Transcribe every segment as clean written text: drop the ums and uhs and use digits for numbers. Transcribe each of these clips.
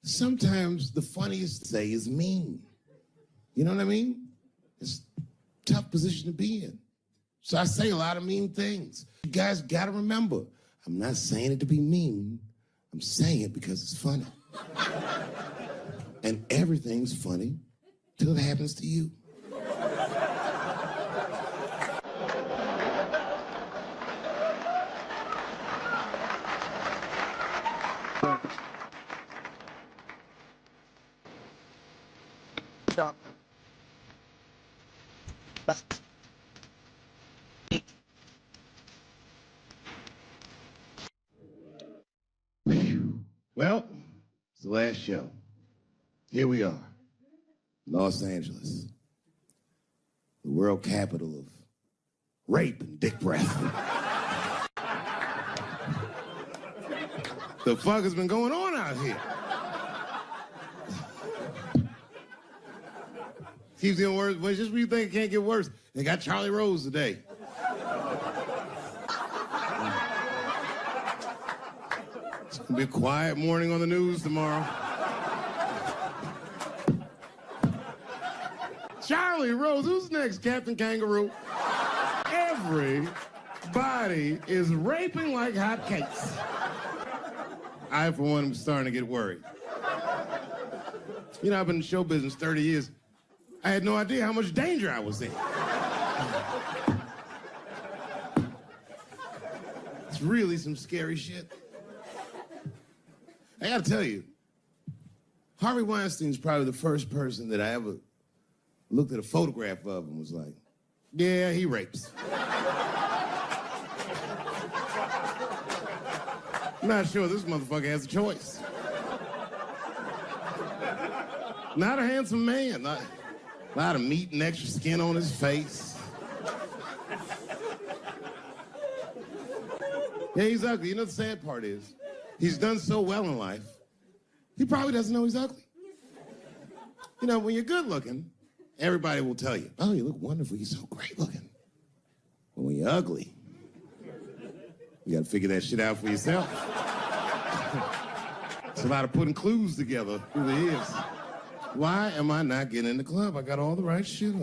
Sometimes the funniest to say is mean. You know what I mean? It's a tough position to be in. So I say a lot of mean things. You guys gotta remember, I'm not saying it to be mean. I'm saying it because it's funny. And everything's funny till it happens to you. Stop. Well, it's the last show. Here we are, Los Angeles, the world capital of rape and dick breath. The fuck has been going on out here? Keeps getting worse, but just when you think it can't get worse, they got Charlie Rose today. It's gonna be a quiet morning on the news tomorrow. Charlie Rose, who's next? Captain Kangaroo? Everybody is raping like hotcakes. I, for one, am starting to get worried. You know, I've been in show business 30 years. I had no idea how much danger I was in. It's really some scary shit. I gotta tell you, Harvey Weinstein's probably the first person that I ever looked at a photograph of and was like, yeah, he rapes. I'm not sure this motherfucker has a choice. Not a handsome man. A lot of meat and extra skin on his face. Yeah, he's ugly. You know, the sad part is, he's done so well in life, he probably doesn't know he's ugly. You know, when you're good looking, everybody will tell you, oh, you look wonderful, you're so great looking. But when you're ugly, you gotta figure that shit out for yourself. It's a lot of putting clues together through the years. Why am I not getting in the club? I got all the right shit on.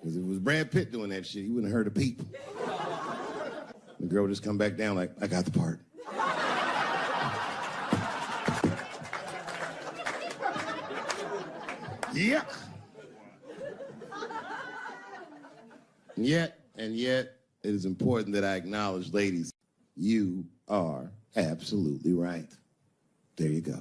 Because if it was Brad Pitt doing that shit, he wouldn't have heard a peep. The girl would just come back down like, I got the part. Yuck. And yet, it is important that I acknowledge, ladies, you are absolutely right. There you go.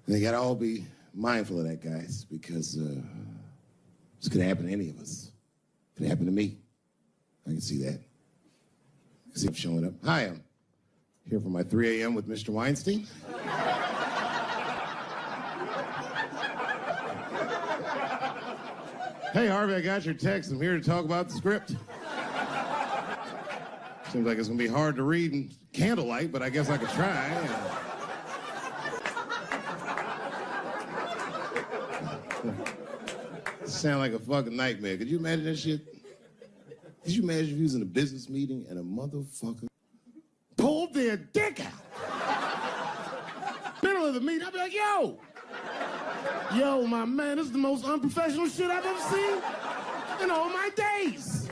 And they gotta all be mindful of that, guys, because this could happen to any of us. It could happen to me. I can see that. I can see him showing up. Hi, I'm here for my 3 a.m. with Mr. Weinstein. Hey, Harvey, I got your text. I'm here to talk about the script. Seems like it's gonna be hard to read in candlelight, but I guess I could try. Sound like a fucking nightmare. Could you imagine that shit? Could you imagine if you was in a business meeting and a motherfucker pulled their dick out? Middle of the meeting, I'd be like, yo, my man, this is the most unprofessional shit I've ever seen in all my days.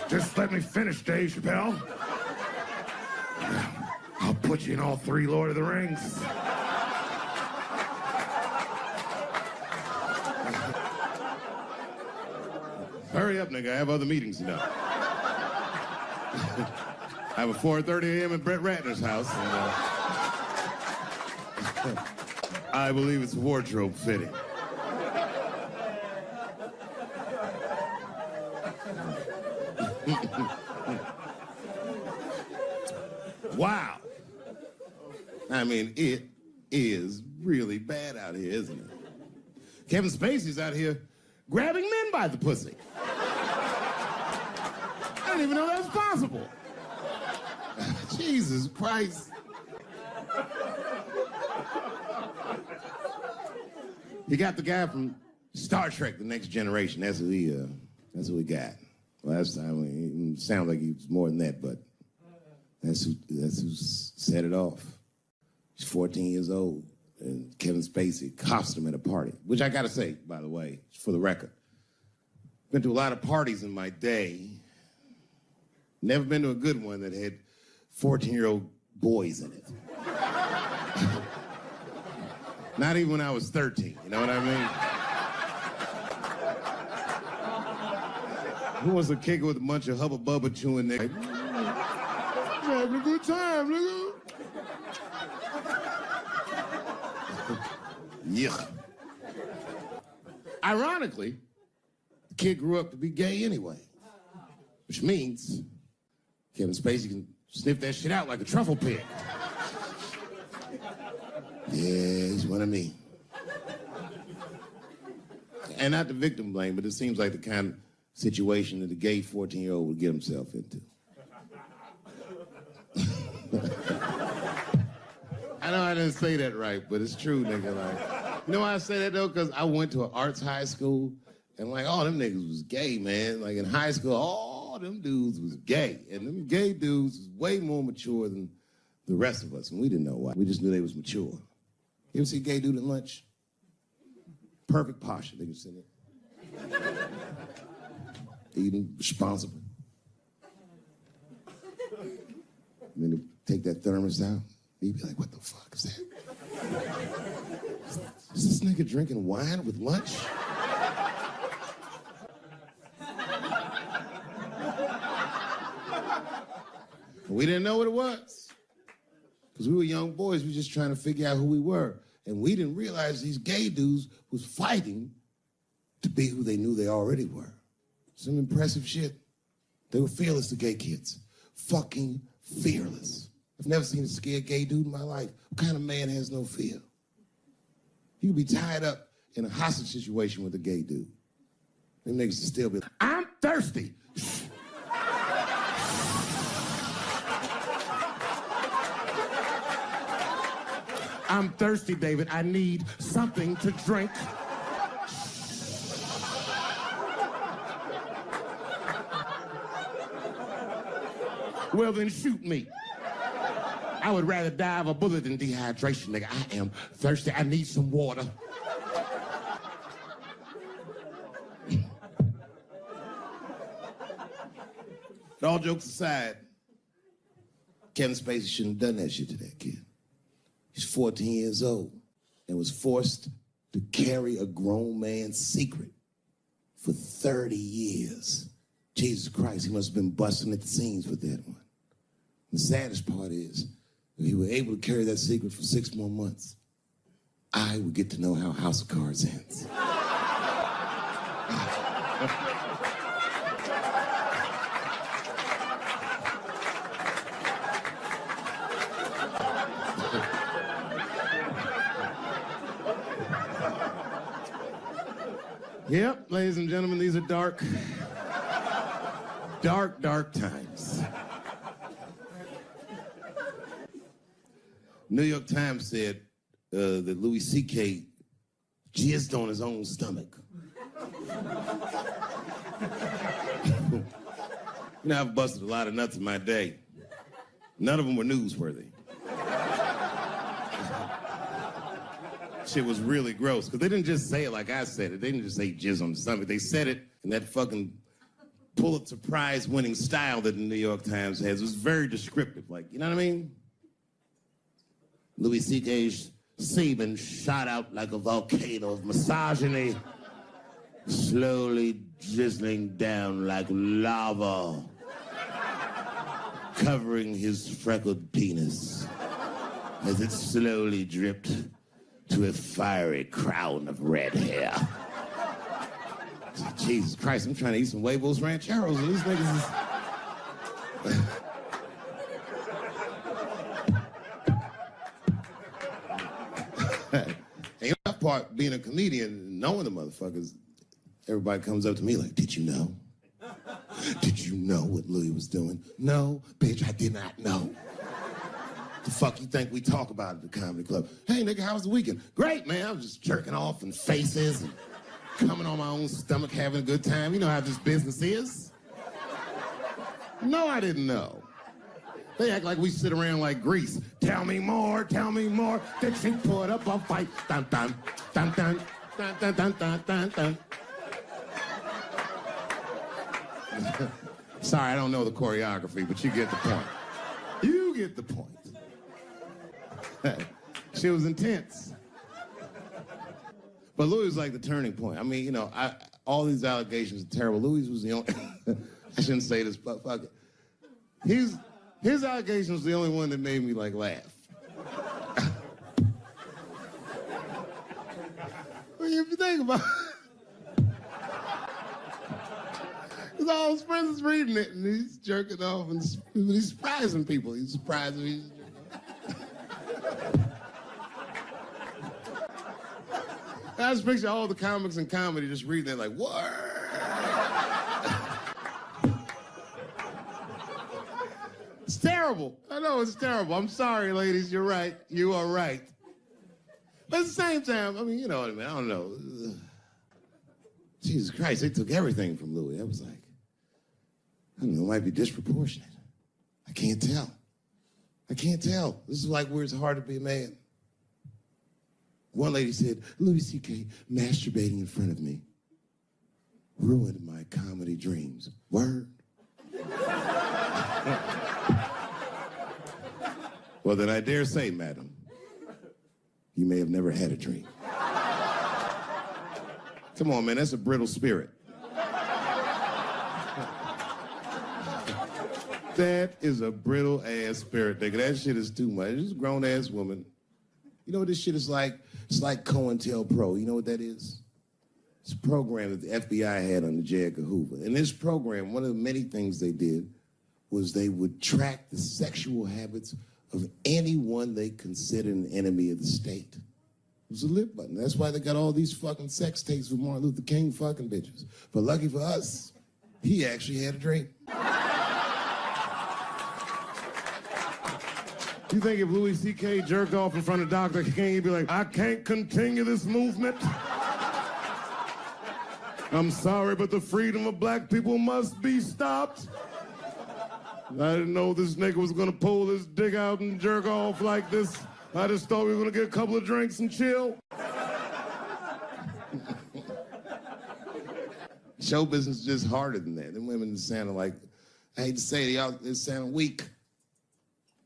Just let me finish, Dave Chappelle. I'll put you in all 3 Lord of the Rings. Hurry up, nigga. I have other meetings now. I have a 4:30 a.m. at Brett Ratner's house. And, I believe it's wardrobe fitting. Wow. I mean, it is really bad out here, isn't it? Kevin Spacey's out here grabbing men by the pussy. I didn't even know that was possible. Jesus Christ. He got the guy from Star Trek, The Next Generation. That's who we got. Last time, it sounds like he was more than that, but that's who set it off. He's 14 years old, and Kevin Spacey accosted him at a party, which I gotta say, by the way, for the record. Been to a lot of parties in my day. Never been to a good one that had 14-year-old boys in it. Not even when I was 13, you know what I mean? Who wants to kick it with a bunch of hubba bubba chewing there? Having a good time, nigga. Yuck. Ironically, the kid grew up to be gay anyway, which means Kevin Spacey can sniff that shit out like a truffle pig. Yeah, he's one of me. And not the victim blame, but it seems like the kind of situation that a gay 14-year-old would get himself into. I know I didn't say that right, but it's true, nigga. Like, you know why I say that, though? Because I went to an arts high school, and, like, all them niggas was gay, man. Like, in high school, all them dudes was gay. And them gay dudes was way more mature than the rest of us, and we didn't know why. We just knew they was mature. You ever see a gay dude at lunch? Perfect posture, they can sit there. Eating responsibly. And then they take that thermos out. You'd be like, what the fuck is that? Is this nigga drinking wine with lunch? We didn't know what it was. Because we were young boys, we were just trying to figure out who we were. And we didn't realize these gay dudes was fighting to be who they knew they already were. Some impressive shit. They were fearless, the gay kids. Fucking fearless. I've never seen a scared gay dude in my life. What kind of man has no fear? You could be tied up in a hostage situation with a gay dude. Them niggas would still be like, I'm thirsty. I'm thirsty, David. I need something to drink. Well, then shoot me. I would rather die of a bullet than dehydration, nigga. I am thirsty. I need some water. But all jokes aside, Kevin Spacey shouldn't have done that shit to that kid. He's 14 years old and was forced to carry a grown man's secret for 30 years. Jesus Christ, he must have been busting at the seams with that one. The saddest part is, if he were able to carry that secret for 6 more months, I would get to know how House of Cards ends. Yep, ladies and gentlemen, these are dark times. New York Times said that Louis C.K. jizzed on his own stomach. You know, I've busted a lot of nuts in my day. None of them were newsworthy. Shit was really gross, because they didn't just say it like I said it. They didn't just say jizz on the stomach. They said it in that fucking Pulitzer Prize winning style that the New York Times has. It was very descriptive, like, you know what I mean? Louis C.K.'s semen shot out like a volcano of misogyny, slowly drizzling down like lava, covering his freckled penis as it slowly dripped to a fiery crown of red hair. Jesus Christ, I'm trying to eat some huevos rancheros, and these niggas is... And the part, being a comedian, knowing the motherfuckers, everybody comes up to me like, did you know? Did you know what Louis was doing? No, bitch, I did not know. The fuck you think we talk about at the comedy club? Hey, nigga, how was the weekend? Great, man. I was just jerking off in faces and coming on my own stomach, having a good time. You know how this business is. No, I didn't know. They act like we sit around like Grease. Tell me more, tell me more. Dixie put up a fight. Dun, dun, dun, dun, dun, dun, dun, dun, dun, dun. Sorry, I don't know the choreography, but you get the point. You get the point. She was intense. But Louis was like the turning point. I mean, you know, all these allegations are terrible. Louis was the only... I shouldn't say this, but fuck it. His allegation was the only one that made me, like, laugh. Well, if you think about it, because all his friends is reading it, and he's jerking off, and he's surprising people. He's surprising me. I just picture all the comics in comedy just reading it like, what? It's terrible. I know it's terrible. I'm sorry, ladies. You're right. You are right. But at the same time, I mean, you know what I mean? I don't know. Jesus Christ, they took everything from Louis. That was like, I don't know, it might be disproportionate. I can't tell. I can't tell. This is like where it's hard to be a man. One lady said, Louis C.K. masturbating in front of me ruined my comedy dreams. Word. Well, then I dare say, madam, you may have never had a dream. Come on, man, that's a brittle spirit. That is a brittle-ass spirit, nigga. That shit is too much. This is a grown-ass woman. You know what this shit is like? It's like COINTELPRO. You know what that is? It's a program that the FBI had under J. Edgar Hoover. In this program, one of the many things they did was they would track the sexual habits of anyone they considered an enemy of the state. It was a lip button. That's why they got all these fucking sex tapes with Martin Luther King fucking bitches. But lucky for us, he actually had a dream. You think if Louis C.K. jerked off in front of Dr. King, he'd be like, I can't continue this movement. I'm sorry, but the freedom of black people must be stopped. I didn't know this nigga was gonna pull his dick out and jerk off like this. I just thought we were gonna get a couple of drinks and chill. Show business is just harder than that. Them women sounded like, I hate to say it, y'all, they sound weak.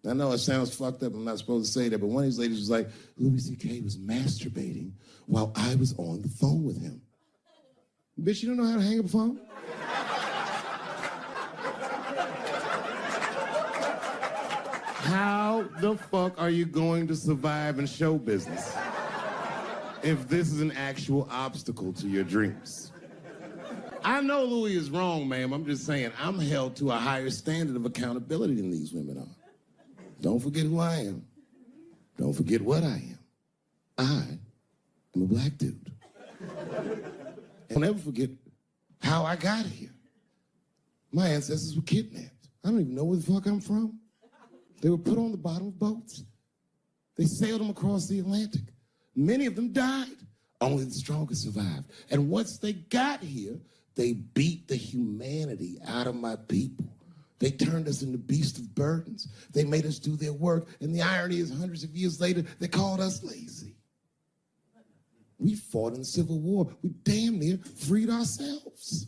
I know it sounds fucked up, I'm not supposed to say that, but one of these ladies was like, Louis C.K. was masturbating while I was on the phone with him. Bitch, you don't know how to hang up a phone? How the fuck are you going to survive in show business if this is an actual obstacle to your dreams? I know Louis is wrong, ma'am. I'm just saying I'm held to a higher standard of accountability than these women are. Don't forget who I am. Don't forget what I am. I am a black dude. And never forget how I got here. My ancestors were kidnapped. I don't even know where the fuck I'm from. They were put on the bottom of boats. They sailed them across the Atlantic. Many of them died. Only the strongest survived. And once they got here, they beat the humanity out of my people. They turned us into beasts of burdens. They made us do their work. And the irony is, hundreds of years later, they called us lazy. We fought in the Civil War. We damn near freed ourselves.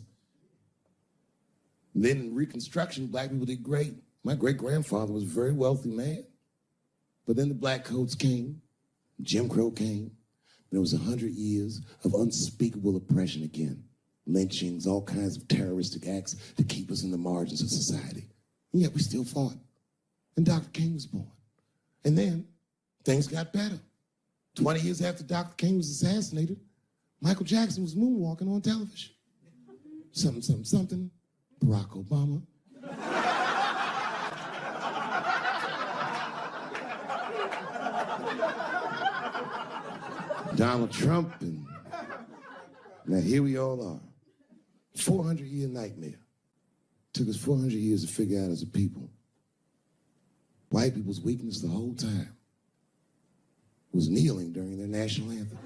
And then in Reconstruction, black people did great. My great-grandfather was a very wealthy man. But then the black coats came, Jim Crow came, and there was 100 years of unspeakable oppression again. Lynchings, all kinds of terroristic acts to keep us in the margins of society. And yet we still fought. And Dr. King was born. And then things got better. 20 years after Dr. King was assassinated, Michael Jackson was moonwalking on television. Something, something, something, Barack Obama. Donald Trump, and now here we all are. 400-year nightmare. Took us 400 years to figure out as a people. White people's weakness the whole time was kneeling during their national anthem.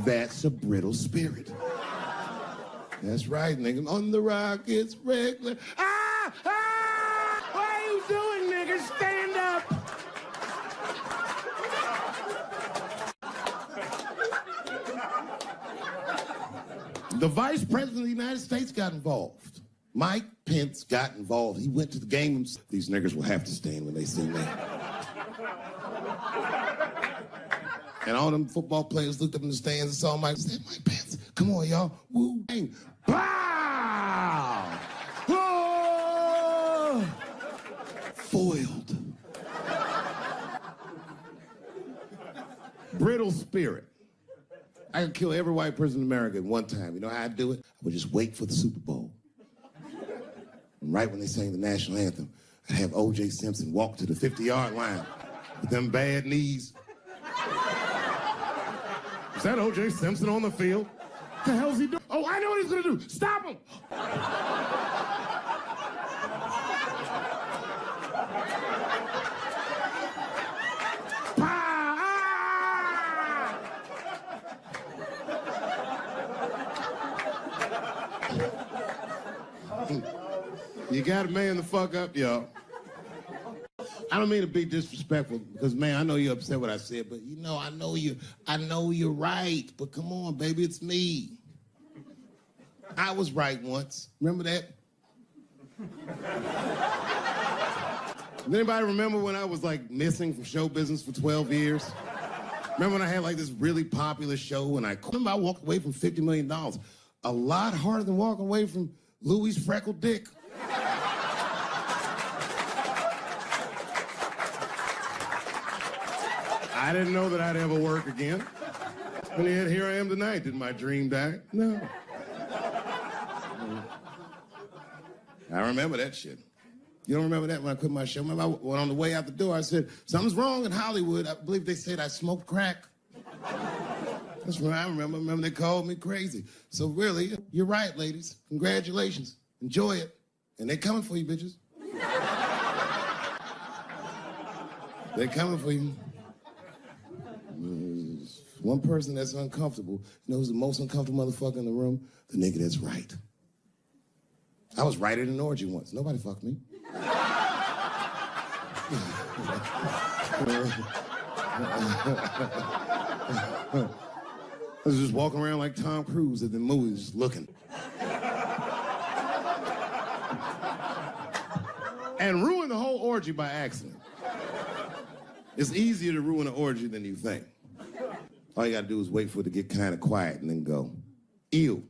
That's a brittle spirit. That's right, nigga. On the rock, it's regular. Ah! Ah! What are you doing, nigga? Stand up! The Vice President of the United States got involved. Mike Pence got involved. He went to the game. These niggers will have to stand when they see me. And all them football players looked up in the stands and saw Mike and said, Mike Pence, come on, y'all. Woo, bang. Pow! Oh! Foiled. Brittle spirit. I could kill every white person in America at one time. You know how I'd do it? I would just wait for the Super Bowl. And right when they sang the national anthem, I'd have O.J. Simpson walk to the 50-yard line with them bad knees. Is that O.J. Simpson on the field? What the hell's he doing? Oh, I know what he's gonna do. Stop him! You gotta man the fuck up, y'all. I don't mean to be disrespectful, because, man, I know you're upset what I said, but, you know, I know you're right, but come on, baby, it's me. I was right once. Remember that? Does anybody remember when I was, like, missing from show business for 12 years? Remember when I had, like, this really popular show, and I walked away from $50 million. A lot harder than walking away from Louis' freckled dick. I didn't know that I'd ever work again. And yet here I am tonight. Did my dream die? No. I remember that shit. You don't remember that when I quit my show? Remember, when on the way out the door, I said, something's wrong in Hollywood. I believe they said I smoked crack. That's what I remember. Remember they called me crazy. So really, you're right, ladies. Congratulations. Enjoy it. And they coming for you, bitches. They coming for you. One person that's uncomfortable. You know who's the most uncomfortable motherfucker in the room? The nigga that's right. I was right at an orgy once. Nobody fucked me. I was just walking around like Tom Cruise at the movies, just looking. And ruin the whole orgy by accident. It's easier to ruin an orgy than you think. All you gotta do is wait for it to get kind of quiet and then go, ew.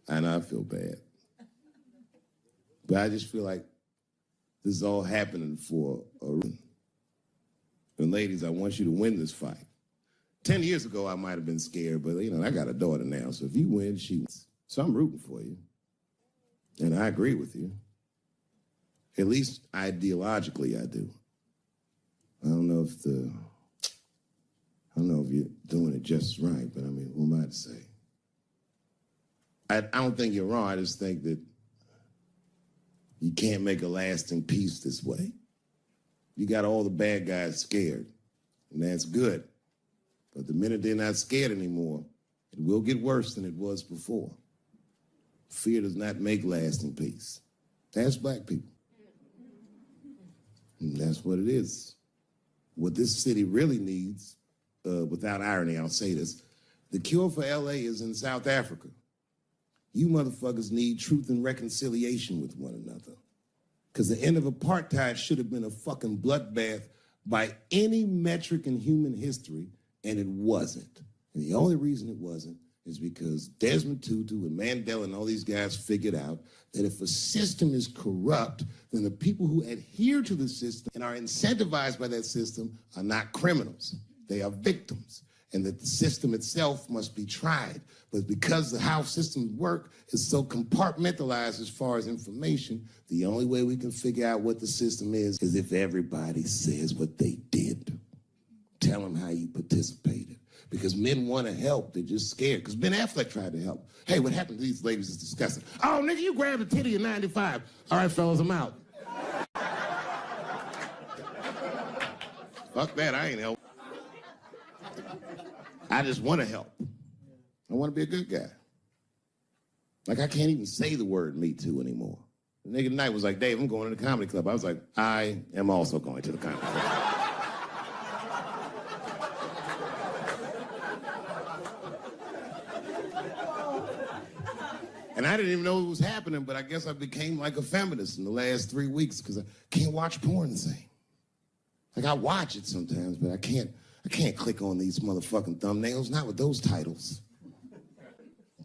I know I feel bad. But I just feel like this is all happening for a reason. And ladies, I want you to win this fight. 10 years ago, I might have been scared, but, you know, I got a daughter now, so if you win, she wins. So I'm rooting for you. And I agree with you. At least ideologically, I do. I don't know if you're doing it just right, but I mean, who am I to say? I don't think you're wrong. I just think that you can't make a lasting peace this way. You got all the bad guys scared, and that's good. But the minute they're not scared anymore, it will get worse than it was before. Fear does not make lasting peace. Ask black people. And that's what it is. What this city really needs, without irony, I'll say this, the cure for LA is in South Africa. You motherfuckers need truth and reconciliation with one another. Because the end of apartheid should have been a fucking bloodbath by any metric in human history, and it wasn't. And the only reason it wasn't is because Desmond Tutu and Mandela and all these guys figured out that if a system is corrupt, then the people who adhere to the system and are incentivized by that system are not criminals. They are victims. and that the system itself must be tried. But because of how systems work is so compartmentalized as far as information, the only way we can figure out what the system is if everybody says what they did. Tell them how you participated. Because men want to help, they're just scared. Because Ben Affleck tried to help. Hey, what happened to these ladies is disgusting. Oh, nigga, you grabbed a titty in 95. All right, fellas, I'm out. Fuck that, I ain't help. I just want to help. I want to be a good guy. Like, I can't even say the word Me Too anymore. The nigga tonight was like, Dave, I'm going to the comedy club. I was like, I am also going to the comedy club. And I didn't even know it was happening, but I guess I became like a feminist in the last 3 weeks because I can't watch porn the same. Like, I watch it sometimes, but I can't click on these motherfucking thumbnails, not with those titles.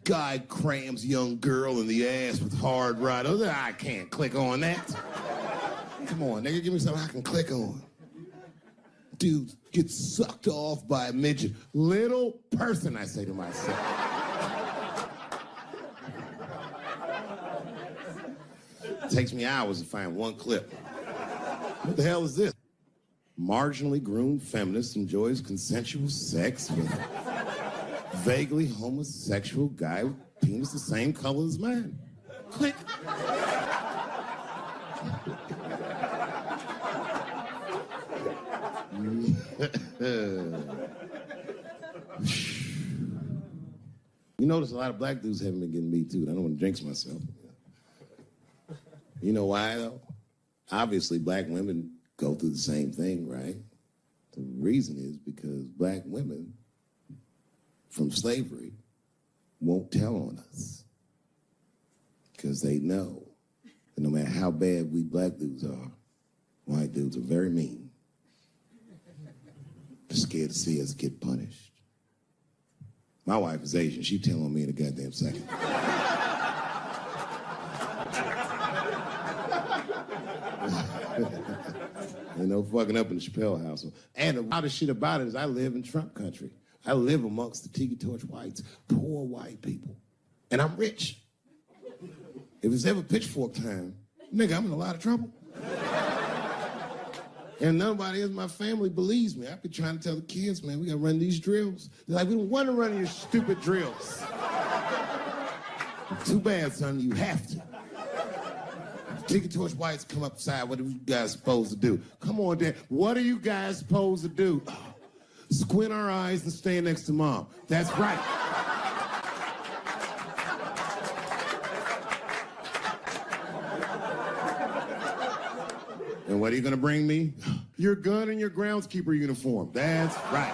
Guy crams young girl in the ass with hard right. I can't click on that. Come on, nigga, give me something I can click on. Dude gets sucked off by a midget. Little person, I say to myself. It takes me hours to find one clip. What the hell is this? Marginally groomed feminist enjoys consensual sex with vaguely homosexual guy with penis the same color as mine. Click. You notice a lot of black dudes haven't been getting Me Too. I don't want to jinx myself. You know why, though? Obviously, black women go through the same thing, right? The reason is because black women from slavery won't tell on us because they know that no matter how bad we black dudes are, white dudes are very mean. They're scared to see us get punished. My wife is Asian. She'd tell on me in a goddamn second. Ain't no fucking up in the Chappelle household. And the wildest shit about it is I live in Trump country. I live amongst the Tiki Torch whites, poor white people. And I'm rich. If it's ever pitchfork time, nigga, I'm in a lot of trouble. And nobody in my family believes me. I've been trying to tell the kids, man, we gotta run these drills. They're like, we don't want to run your stupid drills. Too bad, son, you have to. Tiki Torch whites come upside, what are you guys supposed to do? Come on, Dad, what are you guys supposed to do? Squint our eyes and stand next to Mom. That's right. And what are you gonna bring me? Your gun and your groundskeeper uniform. That's right.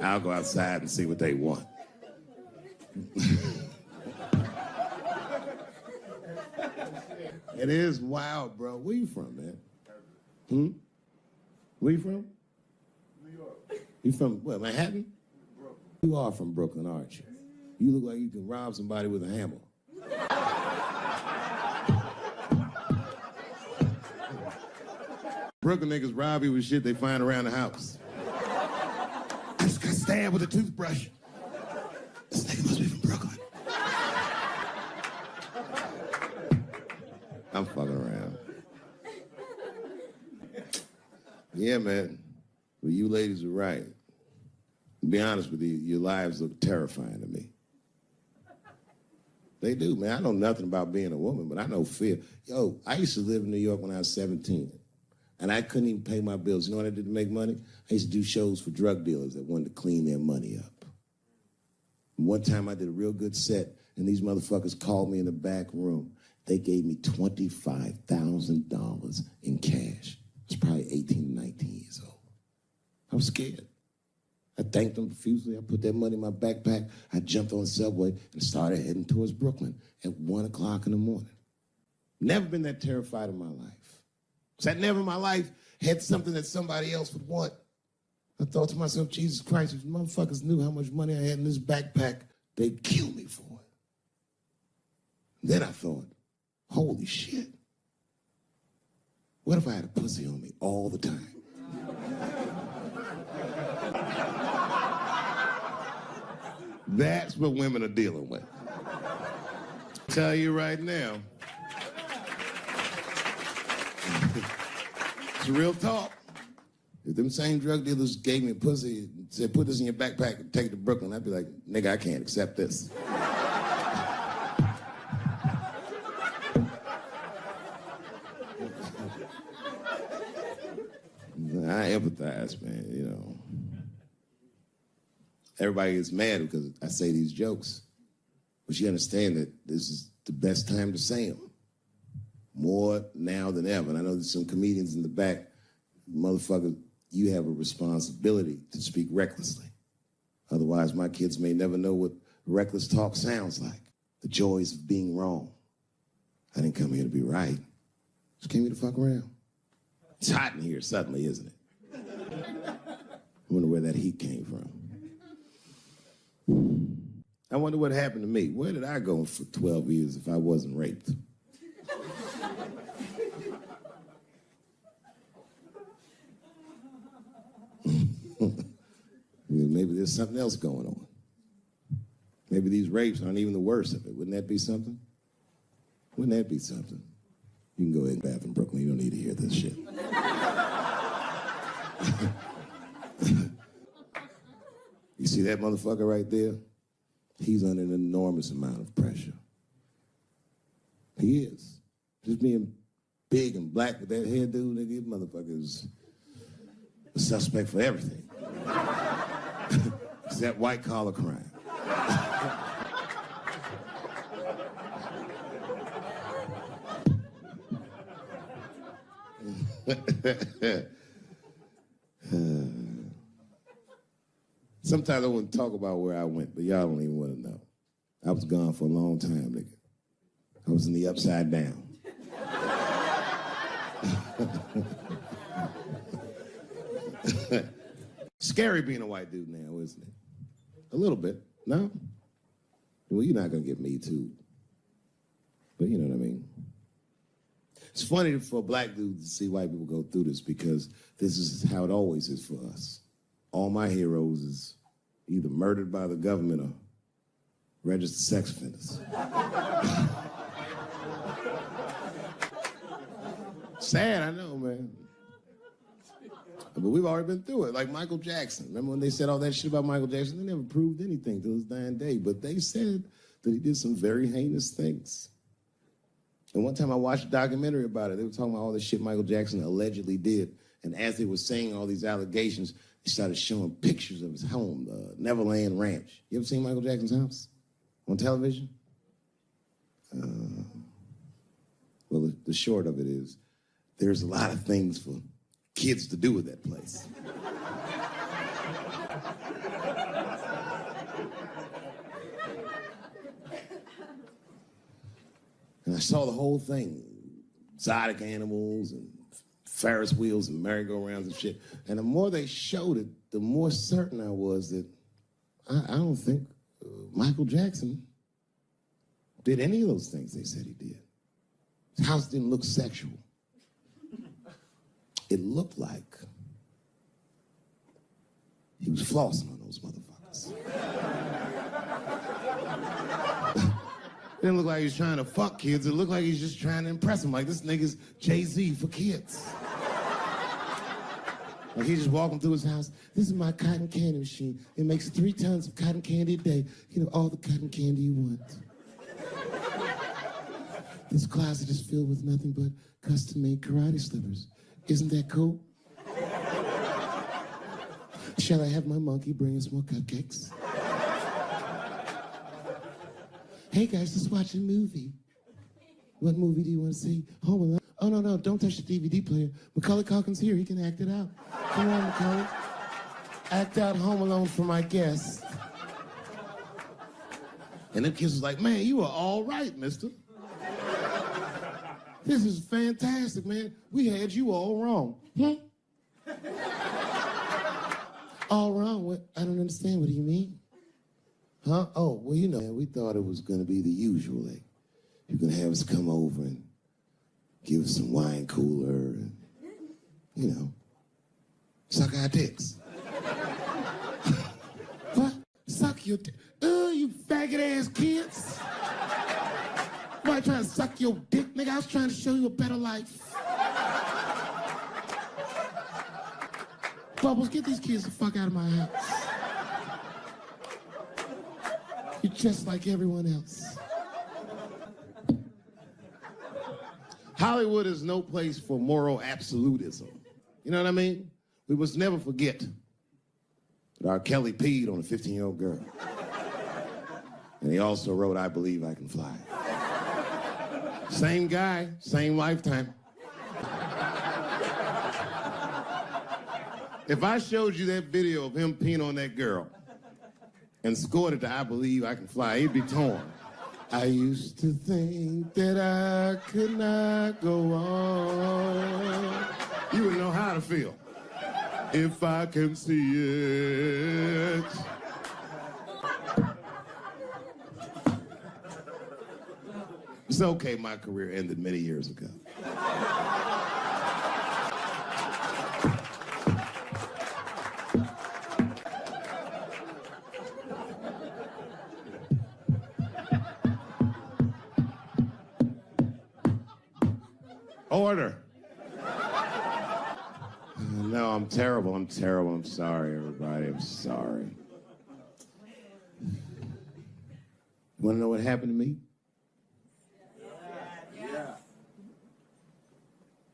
I'll go outside and see what they want. It is wild, bro. Where you from, man? Where you from? New York. You from, what, Manhattan? Brooklyn. You are from Brooklyn, aren't you? You look like you can rob somebody with a hammer. Brooklyn niggas rob you with shit they find around the house. I just got stabbed with a toothbrush. This nigga must be from Brooklyn. I'm fucking around. Yeah, man. Well, you ladies are right. To be honest with you, your lives look terrifying to me. They do, man. I know nothing about being a woman, but I know fear. Yo, I used to live in New York when I was 17, and I couldn't even pay my bills. You know what I did to make money? I used to do shows for drug dealers that wanted to clean their money up. And one time I did a real good set, and these motherfuckers called me in the back room. They gave me $25,000 in cash. I was probably 18, 19 years old. I was scared. I thanked them profusely. I put that money in my backpack. I jumped on the subway and started heading towards Brooklyn at 1 o'clock in the morning. Never been that terrified in my life. Because I never in my life had something that somebody else would want. I thought to myself, Jesus Christ, if motherfuckers knew how much money I had in this backpack, they'd kill me for it. Then I thought, holy shit. What if I had a pussy on me all the time? That's what women are dealing with. Tell you right now. It's real talk. If them same drug dealers gave me a pussy and said, put this in your backpack and take it to Brooklyn, I'd be like, nigga, I can't accept this. I empathize, man, you know. Everybody gets mad because I say these jokes, but you understand that this is the best time to say them. More now than ever. And I know there's some comedians in the back, motherfucker, you have a responsibility to speak recklessly. Otherwise, my kids may never know what reckless talk sounds like. The joys of being wrong. I didn't come here to be right. Just came here to fuck around. It's hot in here suddenly, isn't it? I wonder where that heat came from. I wonder what happened to me. Where did I go for 12 years if I wasn't raped? Maybe there's something else going on. Maybe these rapes aren't even the worst of it. Wouldn't that be something? Wouldn't that be something? You can go ahead and bath in Brooklyn. You don't need to hear this shit. You see that motherfucker right there? He's under an enormous amount of pressure. He is. Just being big and black with that hairdo, nigga, that motherfucker's a suspect for everything. Except white-collar crime. Sometimes I wouldn't talk about where I went, but y'all don't even want to know. I was gone for a long time, nigga. I was in the upside down. Scary being a white dude now, isn't it? A little bit, no? Well, you're not gonna get me too. But you know what I mean? It's funny for a black dude to see white people go through this because this is how it always is for us. All my heroes is either murdered by the government or registered sex offenders. Sad, I know, man. But we've already been through it, like Michael Jackson. Remember when they said all that shit about Michael Jackson? They never proved anything till his dying day, but they said that he did some very heinous things. And one time I watched a documentary about it. They were talking about all the shit Michael Jackson allegedly did. And as they were saying all these allegations, they started showing pictures of his home, the Neverland Ranch. You ever seen Michael Jackson's house on television? Well, the short of it is, there's a lot of things for kids to do with that place. And I saw the whole thing, exotic animals and Ferris wheels and merry-go-rounds and shit. And the more they showed it, the more certain I was that I don't think Michael Jackson did any of those things they said he did. His house didn't look sexual. It looked like he was flossing on those motherfuckers. It didn't look like he was trying to fuck kids. It looked like he's just trying to impress them. Like, this nigga's Jay-Z for kids. Like, he's just walking through his house. This is my cotton candy machine. It makes 3 tons of cotton candy a day. You know, all the cotton candy you want. This closet is filled with nothing but custom-made karate slippers. Isn't that cool? Shall I have my monkey bring us more cupcakes? Hey guys, let's watch a movie. What movie do you want to see? Home Alone? Oh, no, don't touch the DVD player. Macaulay Culkin's here, he can act it out. Come on, Macaulay. Act out Home Alone for my guests. And them kids was like, man, you are all right, mister. This is fantastic, man. We had you all wrong. All wrong? What? I don't understand. What do you mean? Huh? Oh, well, you know, we thought it was going to be the usual. Like, you're going to have us come over and give us some wine cooler and, you know, suck our dicks. What? Suck your dick? Oh, you faggot-ass kids. Nobody trying to suck your dick, nigga. I was trying to show you a better life. Bubbles, get these kids the fuck out of my house. You're just like everyone else. Hollywood is no place for moral absolutism. You know what I mean? We must never forget that R. Kelly peed on a 15-year-old girl. And he also wrote, I Believe I Can Fly. Same guy, same lifetime. If I showed you that video of him peeing on that girl and scored it to I Believe I Can Fly, he'd be torn. I used to think that I could not go on. You would know how to feel. If I can see it. It's okay, my career ended many years ago. Order. No, I'm terrible. I'm sorry, everybody. I'm sorry. You want to know what happened to me?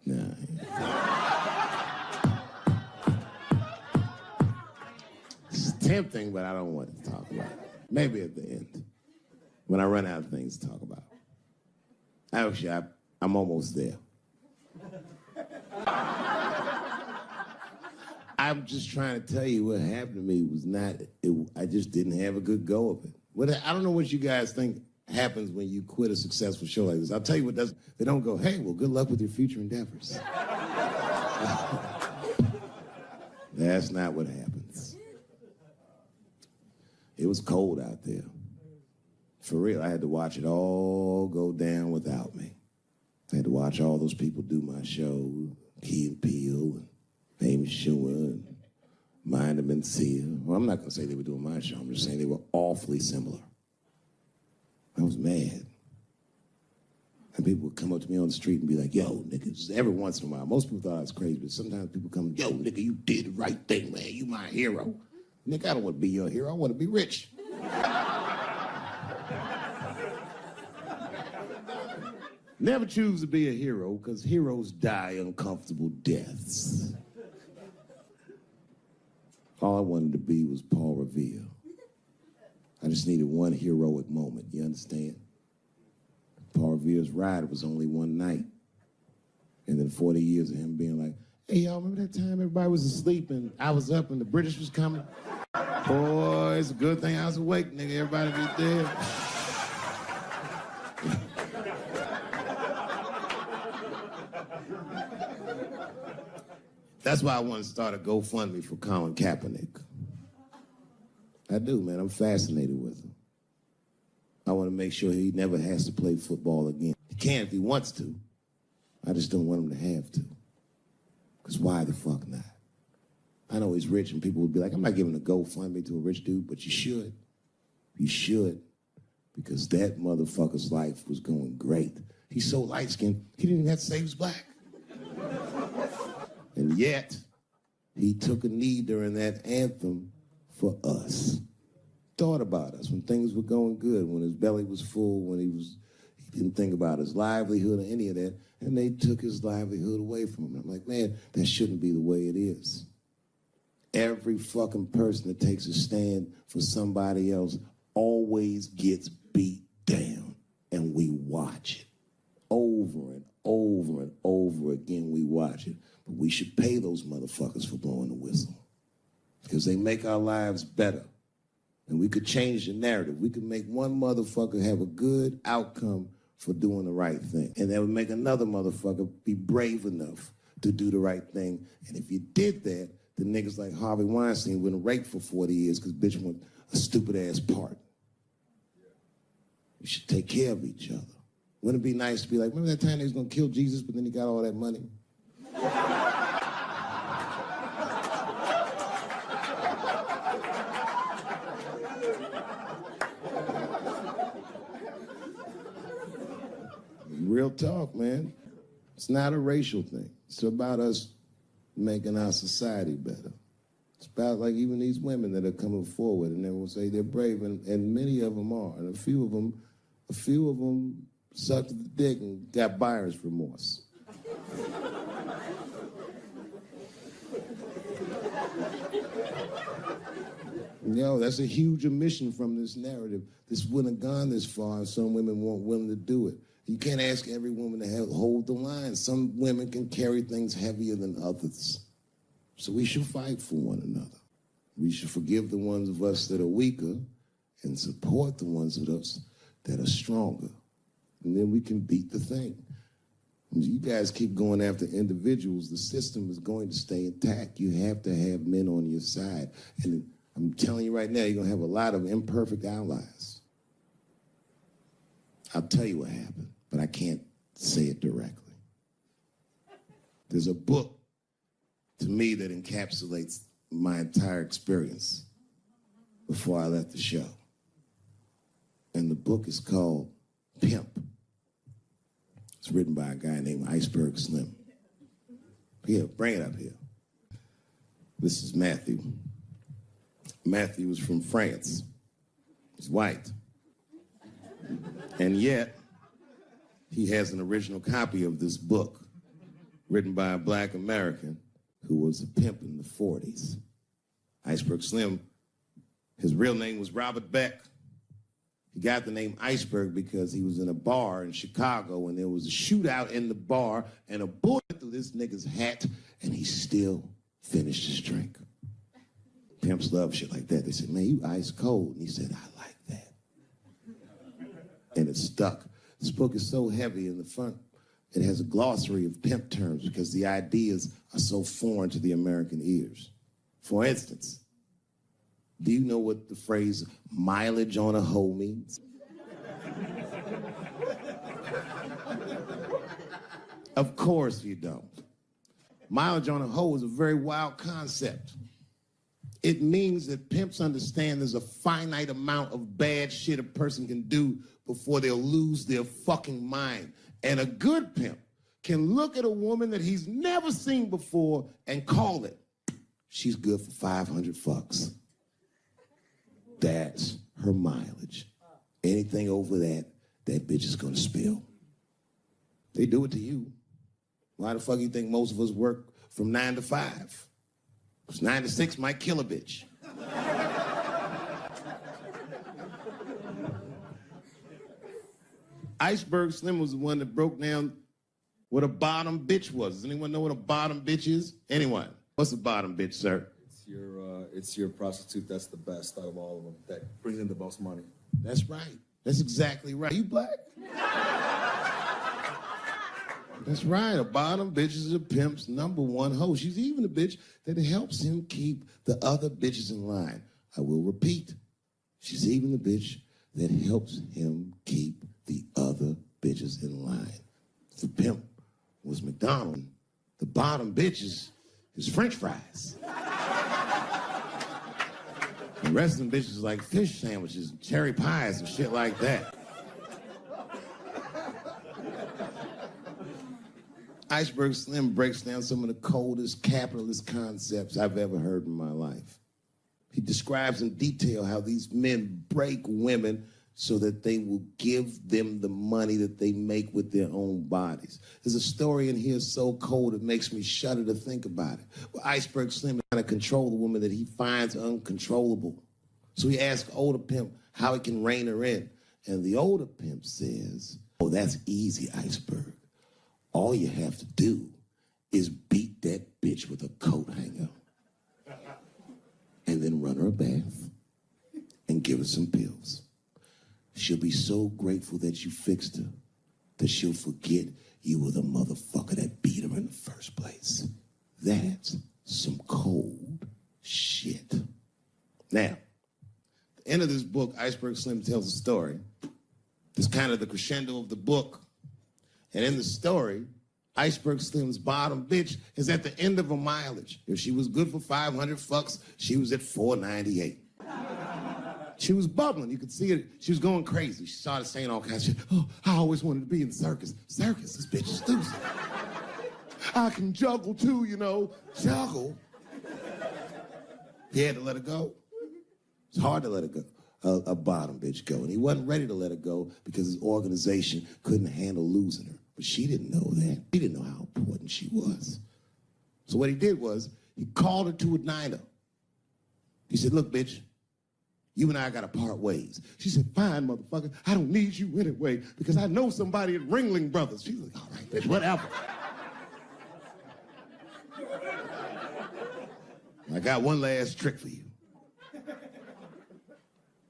Nah. It's tempting, but I don't want to talk about it. Maybe at the end, when I run out of things to talk about. Actually, I'm almost there. I'm just trying to tell you what happened to me was not, I just didn't have a good go of it. I don't know what you guys think happens when you quit a successful show like this. I'll tell you what doesn't. They don't go, hey, well, good luck with your future endeavors. That's not what happens. It was cold out there. For real, I had to watch it all go down without me. I had to watch all those people do my show, Key and Peele, and Amy Schumer, and Mind and Mencia. Well, I'm not going to say they were doing my show. I'm just saying they were awfully similar. I was mad. And people would come up to me on the street and be like, yo, nigga, every once in a while. Most people thought I was crazy, but sometimes people come, yo, nigga, you did the right thing, man. You my hero. Nigga, I don't want to be your hero. I want to be rich. Never choose to be a hero, because heroes die uncomfortable deaths. All I wanted to be was Paul Revere. I just needed one heroic moment, you understand? Paul Revere's ride was only one night. And then 40 years of him being like, hey, y'all, remember that time everybody was asleep and I was up and the British was coming? Boy, it's a good thing I was awake, nigga. Everybody be dead. That's why I want to start a GoFundMe for Colin Kaepernick. I do, man. I'm fascinated with him. I want to make sure he never has to play football again. He can if he wants to. I just don't want him to have to. Because why the fuck not? I know he's rich and people would be like, I'm not giving a GoFundMe to a rich dude, but you should. You should. Because that motherfucker's life was going great. He's so light-skinned, he didn't even have to say he was black. And yet, he took a knee during that anthem for us. Thought about us when things were going good, when his belly was full, when he didn't think about his livelihood or any of that, and they took his livelihood away from him. I'm like, man, that shouldn't be the way it is. Every fucking person that takes a stand for somebody else always gets beat down, and we watch it. Over and over and over again, we watch it. But we should pay those motherfuckers for blowing the whistle, because they make our lives better. And we could change the narrative. We could make one motherfucker have a good outcome for doing the right thing. And that would make another motherfucker be brave enough to do the right thing. And if you did that, the niggas like Harvey Weinstein wouldn't rape for 40 years because bitch want a stupid-ass part. We should take care of each other. Wouldn't it be nice to be like, remember that time they was gonna kill Jesus, but then he got all that money? Real talk, man. It's not a racial thing. It's about us making our society better. It's about like even these women that are coming forward and they will say they're brave, and many of them are. And a few of them sucked the dick and got buyer's remorse. Yo, that's a huge omission from this narrative. This wouldn't have gone this far and some women weren't willing to do it. You can't ask every woman to hold the line. Some women can carry things heavier than others. So we should fight for one another. We should forgive the ones of us that are weaker and support the ones of us that are stronger. And then we can beat the thing. When you guys keep going after individuals, the system is going to stay intact. You have to have men on your side. And I'm telling you right now, you're going to have a lot of imperfect allies. I'll tell you what happened, but I can't say it directly. There's a book to me that encapsulates my entire experience before I left the show. And the book is called Pimp. It's written by a guy named Iceberg Slim. Here, bring it up here. This is Matthew. Matthew was from France. He's white. And yet, he has an original copy of this book written by a black American who was a pimp in the 40s. Iceberg Slim, his real name was Robert Beck. He got the name Iceberg because he was in a bar in Chicago and there was a shootout in the bar and a bullet through this nigga's hat and he still finished his drink. Pimps love shit like that. They said, man, you ice cold. And he said, I like that. And it stuck. This book is so heavy in the front. It has a glossary of pimp terms because the ideas are so foreign to the American ears. For instance, do you know what the phrase mileage on a hoe means? Of course you don't. Mileage on a hoe is a very wild concept. It means that pimps understand there's a finite amount of bad shit a person can do before they'll lose their fucking mind. And a good pimp can look at a woman that he's never seen before and call it, she's good for 500 fucks. That's her mileage. Anything over that, that bitch is gonna spill. They do it to you. Why the fuck you think most of us work from 9 to 5? Because 9 to 6 might kill a bitch. Iceberg Slim was the one that broke down what a bottom bitch was. Does anyone know what a bottom bitch is? Anyone? What's a bottom bitch, sir? It's your prostitute that's the best out of all of them, that brings in the most money. That's right. That's exactly right. You black? That's right. A bottom bitch is a pimp's number one hoe. She's even a bitch that helps him keep the other bitches in line. I will repeat. She's even the bitch that helps him keep the other bitches in line. The pimp was McDonald's. The bottom bitch is French fries. The rest of them bitches is like fish sandwiches and cherry pies and shit like that. Iceberg Slim breaks down some of the coldest capitalist concepts I've ever heard in my life. He describes in detail how these men break women so that they will give them the money that they make with their own bodies. There's a story in here so cold it makes me shudder to think about it. Well, Iceberg Slim is trying to control the woman that he finds uncontrollable. So he asks older pimp how he can rein her in. And the older pimp says, oh, that's easy, Iceberg. All you have to do is beat that bitch with a coat hanger and then run her a bath and give her some pills. She'll be so grateful that you fixed her that she'll forget you were the motherfucker that beat her in the first place. That's some cold shit. Now, at the end of this book, Iceberg Slim tells a story. It's kind of the crescendo of the book. And in the story, Iceberg Slim's bottom bitch is at the end of a mileage. If she was good for 500 fucks, she was at 498. She was bubbling. You could see it. She was going crazy. She started saying all kinds of shit. Oh, I always wanted to be in the circus. Circus? This bitch is stupid. I can juggle too, you know. Juggle? He had to let her go. It's hard to let her go. A bottom bitch go. And he wasn't ready to let her go because his organization couldn't handle losing her. But she didn't know that. He didn't know how important she was. So what he did was he called her to a diner. He said, look, bitch, you and I got to part ways. She said, fine, motherfucker. I don't need you anyway because I know somebody at Ringling Brothers. She was like, all right, bitch, whatever. I got one last trick for you.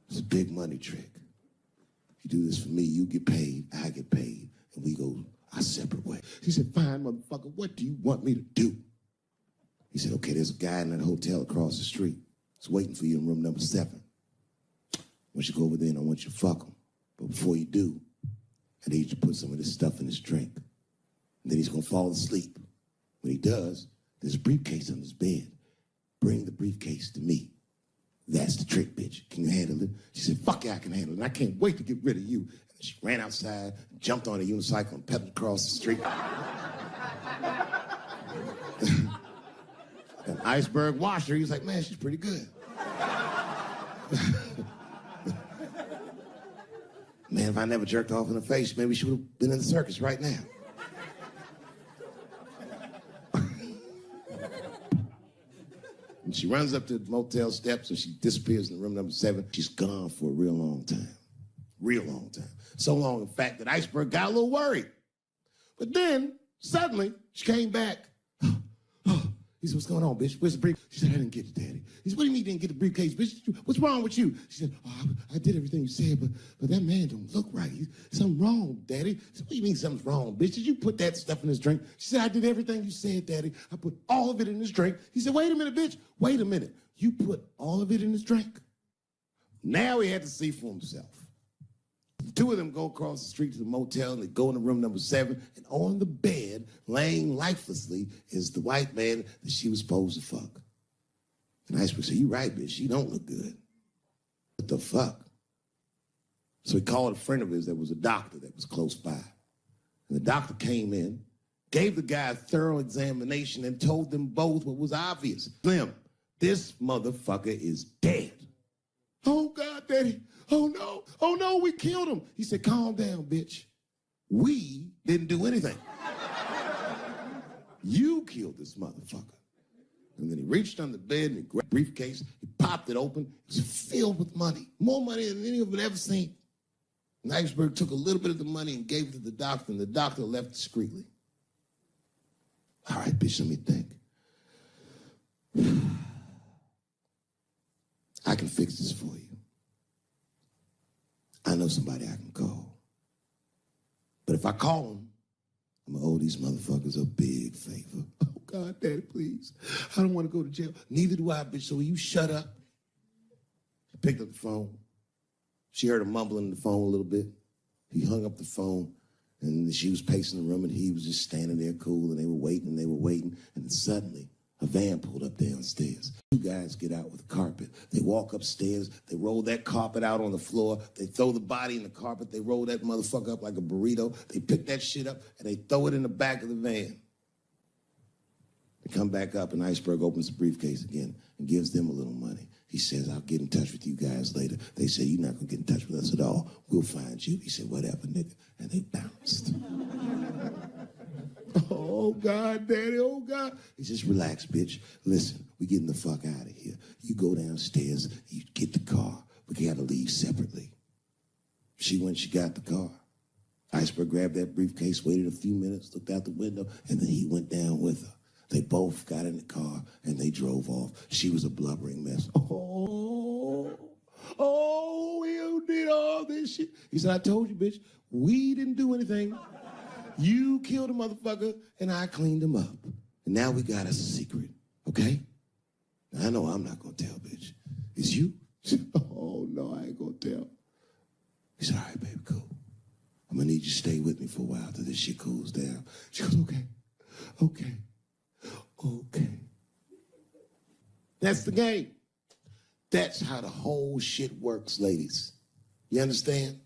It's a big money trick. You do this for me, you get paid, I get paid, and we go our separate way. She said, fine, motherfucker, what do you want me to do? He said, okay, there's a guy in that hotel across the street. He's waiting for you in room number 7. I want you to go over there and I want you to fuck him. But before you do, I need you to put some of this stuff in his drink. And then he's gonna fall asleep. When he does, there's a briefcase on his bed. Bring the briefcase to me. That's the trick, bitch. Can you handle it? She said, fuck yeah, I can handle it. And I can't wait to get rid of you. And she ran outside, jumped on a unicycle, and pedaled across the street. An iceberg washed her. He was like, man, she's pretty good. Man, if I never jerked off in her face, maybe she would have been in the circus right now. And she runs up to the motel steps and she disappears in room number 7. She's gone for a real long time. Real long time. So long, in fact, that Iceberg got a little worried. But then, suddenly, she came back. He said, what's going on, bitch? Where's the briefcase? She said, I didn't get it, Daddy. He said, what do you mean you didn't get the briefcase, bitch? What's wrong with you? She said, oh, I did everything you said, but that man don't look right. Something wrong, Daddy. He said, what do you mean something's wrong, bitch? Did you put that stuff in his drink? She said, I did everything you said, Daddy. I put all of it in his drink. He said, wait a minute, bitch. Wait a minute. You put all of it in his drink? Now he had to see for himself. The two of them go across the street to the motel and they go into room number 7, and on the bed, laying lifelessly, is the white man that she was supposed to fuck. And Iceberg said, you right, bitch, she don't look good. What the fuck? So he called a friend of his that was a doctor that was close by. And the doctor came in, gave the guy a thorough examination, and told them both what was obvious. Slim, this motherfucker is dead. Oh, God, Daddy. Oh no, we killed him. He said, calm down, bitch. We didn't do anything. You killed this motherfucker. And then he reached under the bed and he grabbed a briefcase. He popped it open. It was filled with money. More money than any of them had ever seen. And Iceberg took a little bit of the money and gave it to the doctor, and the doctor left discreetly. All right, bitch, let me think. I can fix this for you. I know somebody I can call. But if I call him, I'm gonna owe these motherfuckers a big favor. Oh, God, Daddy, please. I don't want to go to jail. Neither do I, bitch, so will you shut up? She picked up the phone. She heard him mumbling in the phone a little bit. He hung up the phone, and she was pacing the room, and he was just standing there cool, and they were waiting, and then suddenly, a van pulled up downstairs. Two guys get out with a carpet. They walk upstairs. They roll that carpet out on the floor. They throw the body in the carpet. They roll that motherfucker up like a burrito. They pick that shit up, and they throw it in the back of the van. They come back up, and Iceberg opens the briefcase again and gives them a little money. He says, I'll get in touch with you guys later. They say, you're not going to get in touch with us at all. We'll find you. He said, whatever, nigga. And they bounced. Oh, God, Daddy, oh, God. He says, relax, bitch. Listen, we getting the fuck out of here. You go downstairs, you get the car. We got to leave separately. She went, she got the car. Iceberg grabbed that briefcase, waited a few minutes, looked out the window, and then he went down with her. They both got in the car, and they drove off. She was a blubbering mess. Oh, you did all this shit. He said, I told you, bitch, we didn't do anything. You killed a motherfucker, and I cleaned him up. And now we got us a secret, okay? Now, I know I'm not gonna tell, bitch. It's you? Oh, no, I ain't gonna tell. He said, all right, baby, cool. I'm gonna need you to stay with me for a while till this shit cools down. She goes, okay. That's the game. That's how the whole shit works, ladies. You understand?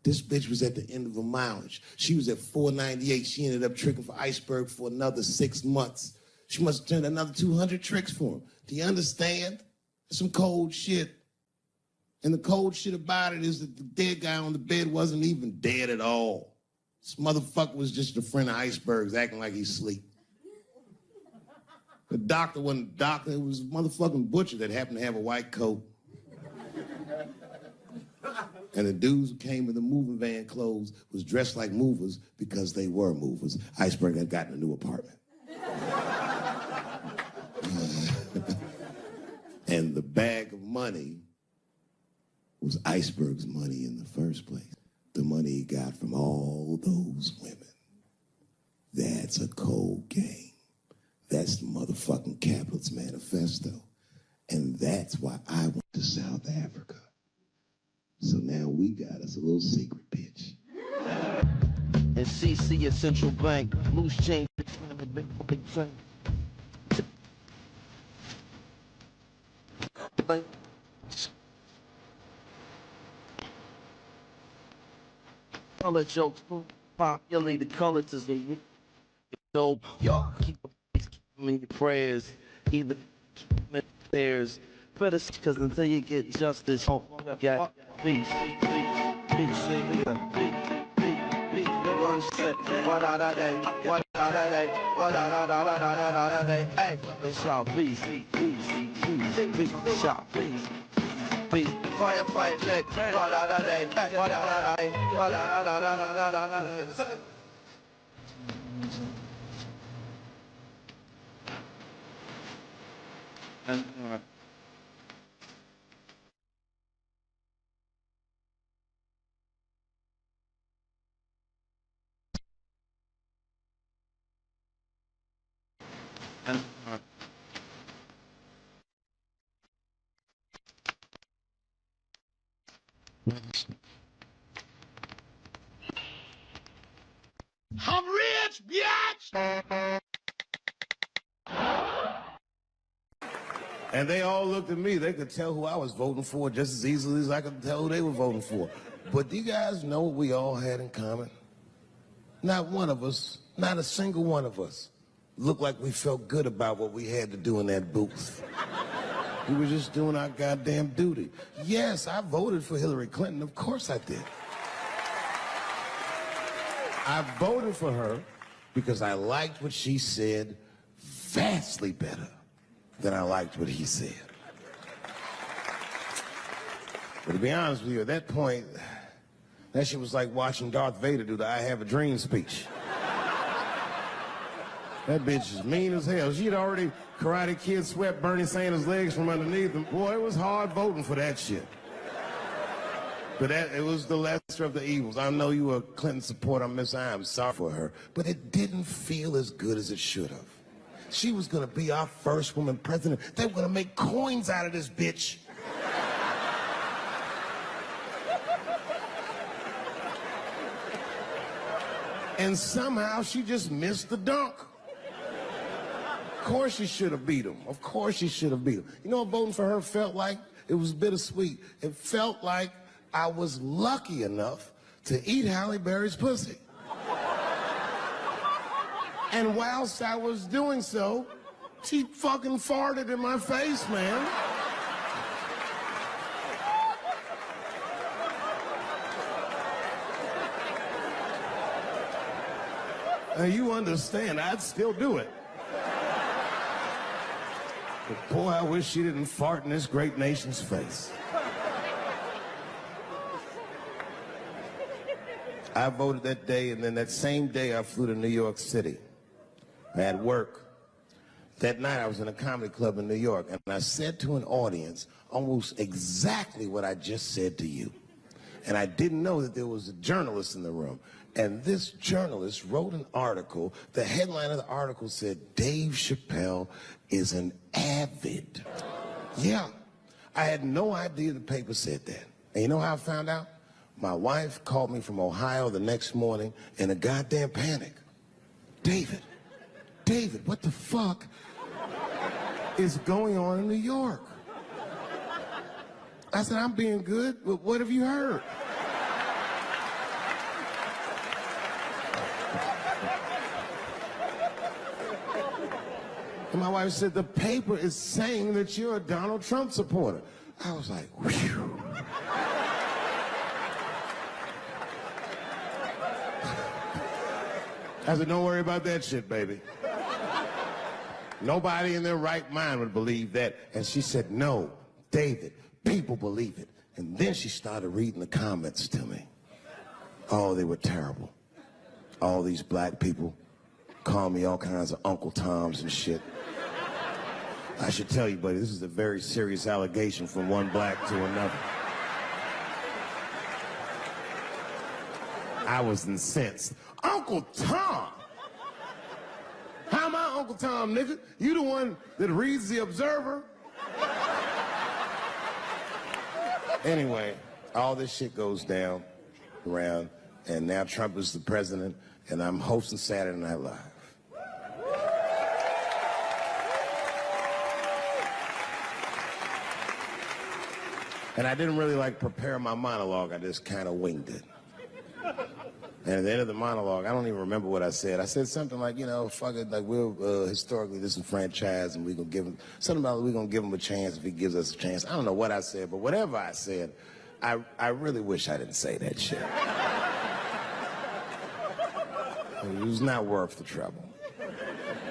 This bitch was at the end of her mileage. She was at 498. She ended up tricking for Iceberg for another 6 months. She must have turned another 200 tricks for him. Do you understand? Some cold shit. And the cold shit about it is that the dead guy on the bed wasn't even dead at all. This motherfucker was just a friend of Iceberg's acting like he's asleep. The doctor wasn't a doctor, it was a motherfucking butcher that happened to have a white coat. And the dudes who came in the moving van clothes was dressed like movers because they were movers. Iceberg had gotten a new apartment. And the bag of money was Iceberg's money in the first place. The money he got from all those women. That's a cold game. That's the motherfucking capitalist manifesto. And that's why I went to South Africa. So now we got us a little secret bitch. And CC at Central Bank, loose change, big thing. Color jokes, populate the colors is the dope. Y'all keep them in your prayers. Either theirs. Better because until you get justice, got peace. What are they? What are they? What are they? Hey, it's all peace. Peace. Shot peace. Peace. Firefight next. What are they? What are they? What are they? I'm rich, bitch! And they all looked at me. They could tell who I was voting for just as easily as I could tell who they were voting for. But do you guys know what we all had in common? Not one of us, not a single one of us, looked like we felt good about what we had to do in that booth. We were just doing our goddamn duty. Yes, I voted for Hillary Clinton. Of course I did. I voted for her because I liked what she said vastly better than I liked what he said. But to be honest with you, at that point, that shit was like watching Darth Vader do the I Have a Dream speech. That bitch is mean as hell. She'd already Karate Kid swept Bernie Sanders' legs from underneath him. Boy, it was hard voting for that shit. But it was the lesser of the evils. I know you were a Clinton supporter, Miss I am sorry for her. But it didn't feel as good as it should have. She was gonna be our first woman president. They were gonna make coins out of this bitch. And somehow she just missed the dunk. Of course she should have beat him. Of course she should have beat him. You know what voting for her felt like? It was bittersweet. It felt like I was lucky enough to eat Halle Berry's pussy. And whilst I was doing so, she fucking farted in my face, man. Now you understand, I'd still do it. But boy, I wish she didn't fart in this great nation's face. I voted that day, and then that same day I flew to New York City. I had work. That night I was in a comedy club in New York, and I said to an audience almost exactly what I just said to you. And I didn't know that there was a journalist in the room. And this journalist wrote an article. The headline of the article said, Dave Chappelle is an avid. Yeah, I had no idea the paper said that. And you know how I found out? My wife called me from Ohio the next morning in a goddamn panic. David, what the fuck is going on in New York? I said, I'm being good, but what have you heard? And my wife said, the paper is saying that you're a Donald Trump supporter. I was like, whew. I said, don't worry about that shit, baby. Nobody in their right mind would believe that. And she said, no, David, people believe it. And then she started reading the comments to me. Oh, they were terrible. All these black people call me all kinds of Uncle Toms and shit. I should tell you, buddy, this is a very serious allegation from one black to another. I was incensed. Uncle Tom? How am I Uncle Tom, nigga? You the one that reads the Observer? Anyway, all this shit goes down around, and now Trump is the president, and I'm hosting Saturday Night Live. And I didn't really prepare my monologue. I just kind of winged it. And at the end of the monologue, I don't even remember what I said. I said something like, you know, fuck it, we're historically disenfranchised, and we're gonna give him something about we're gonna give him a chance if he gives us a chance. I don't know what I said, but whatever I said, I really wish I didn't say that shit. It was not worth the trouble.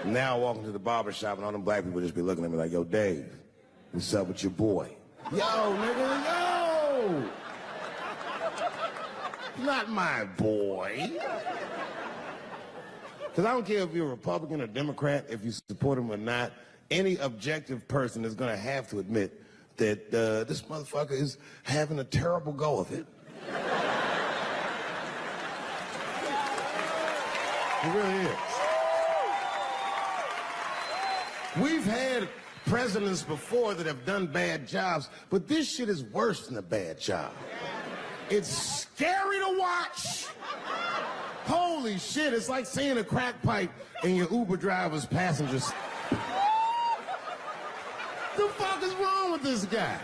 Now I walk into the barber shop and all them black people just be looking at me like, yo, Dave, what's up with your boy? Yo, nigga, yo! Not my boy. Because I don't care if you're a Republican or Democrat, if you support him or not, any objective person is going to have to admit that this motherfucker is having a terrible go of it. It really is. We've had presidents before that have done bad jobs, but this shit is worse than a bad job. It's scary to watch. Holy shit, it's like seeing a crack pipe in your Uber driver's passengers. The fuck is wrong with this guy?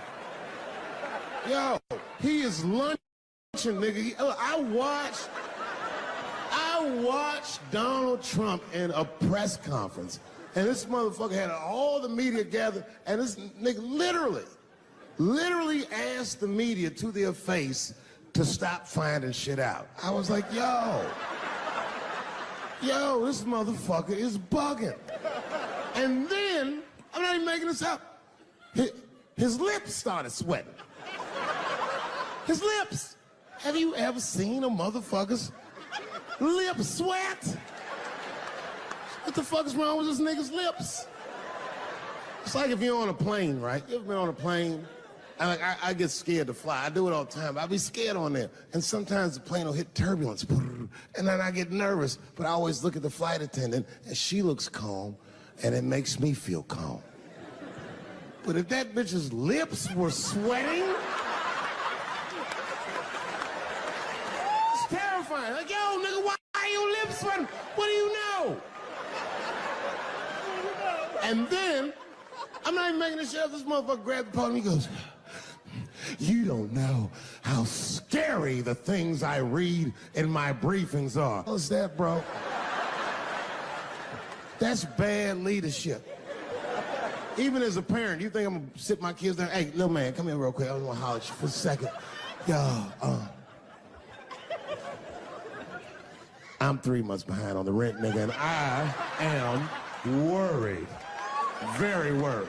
Yo, he is lunching, nigga. I watched Donald Trump in a press conference, and this motherfucker had all the media gathered, and this nigga literally asked the media to their face to stop finding shit out. I was like, yo, this motherfucker is bugging. And then, I'm not even making this up, his lips started sweating. His lips. Have you ever seen a motherfucker's lip sweat? What the fuck is wrong with this nigga's lips? It's like if you're on a plane, right? You ever been on a plane? And I get scared to fly. I do it all the time. I be scared on there. And sometimes the plane will hit turbulence. And then I get nervous. But I always look at the flight attendant, and she looks calm, and it makes me feel calm. But if that bitch's lips were sweating, it's terrifying. Like, yo, nigga, why are your lips sweating? What do you know? And then, I'm not even making this shit up. This motherfucker grabbed the podium, he goes, you don't know how scary the things I read in my briefings are. What's that, bro? That's bad leadership. Even as a parent, you think I'm gonna sit my kids down? Hey, little man, come here real quick. I just wanna holler at you for a second. Yo, I'm 3 months behind on the rent, nigga, and I am worried. Very worried.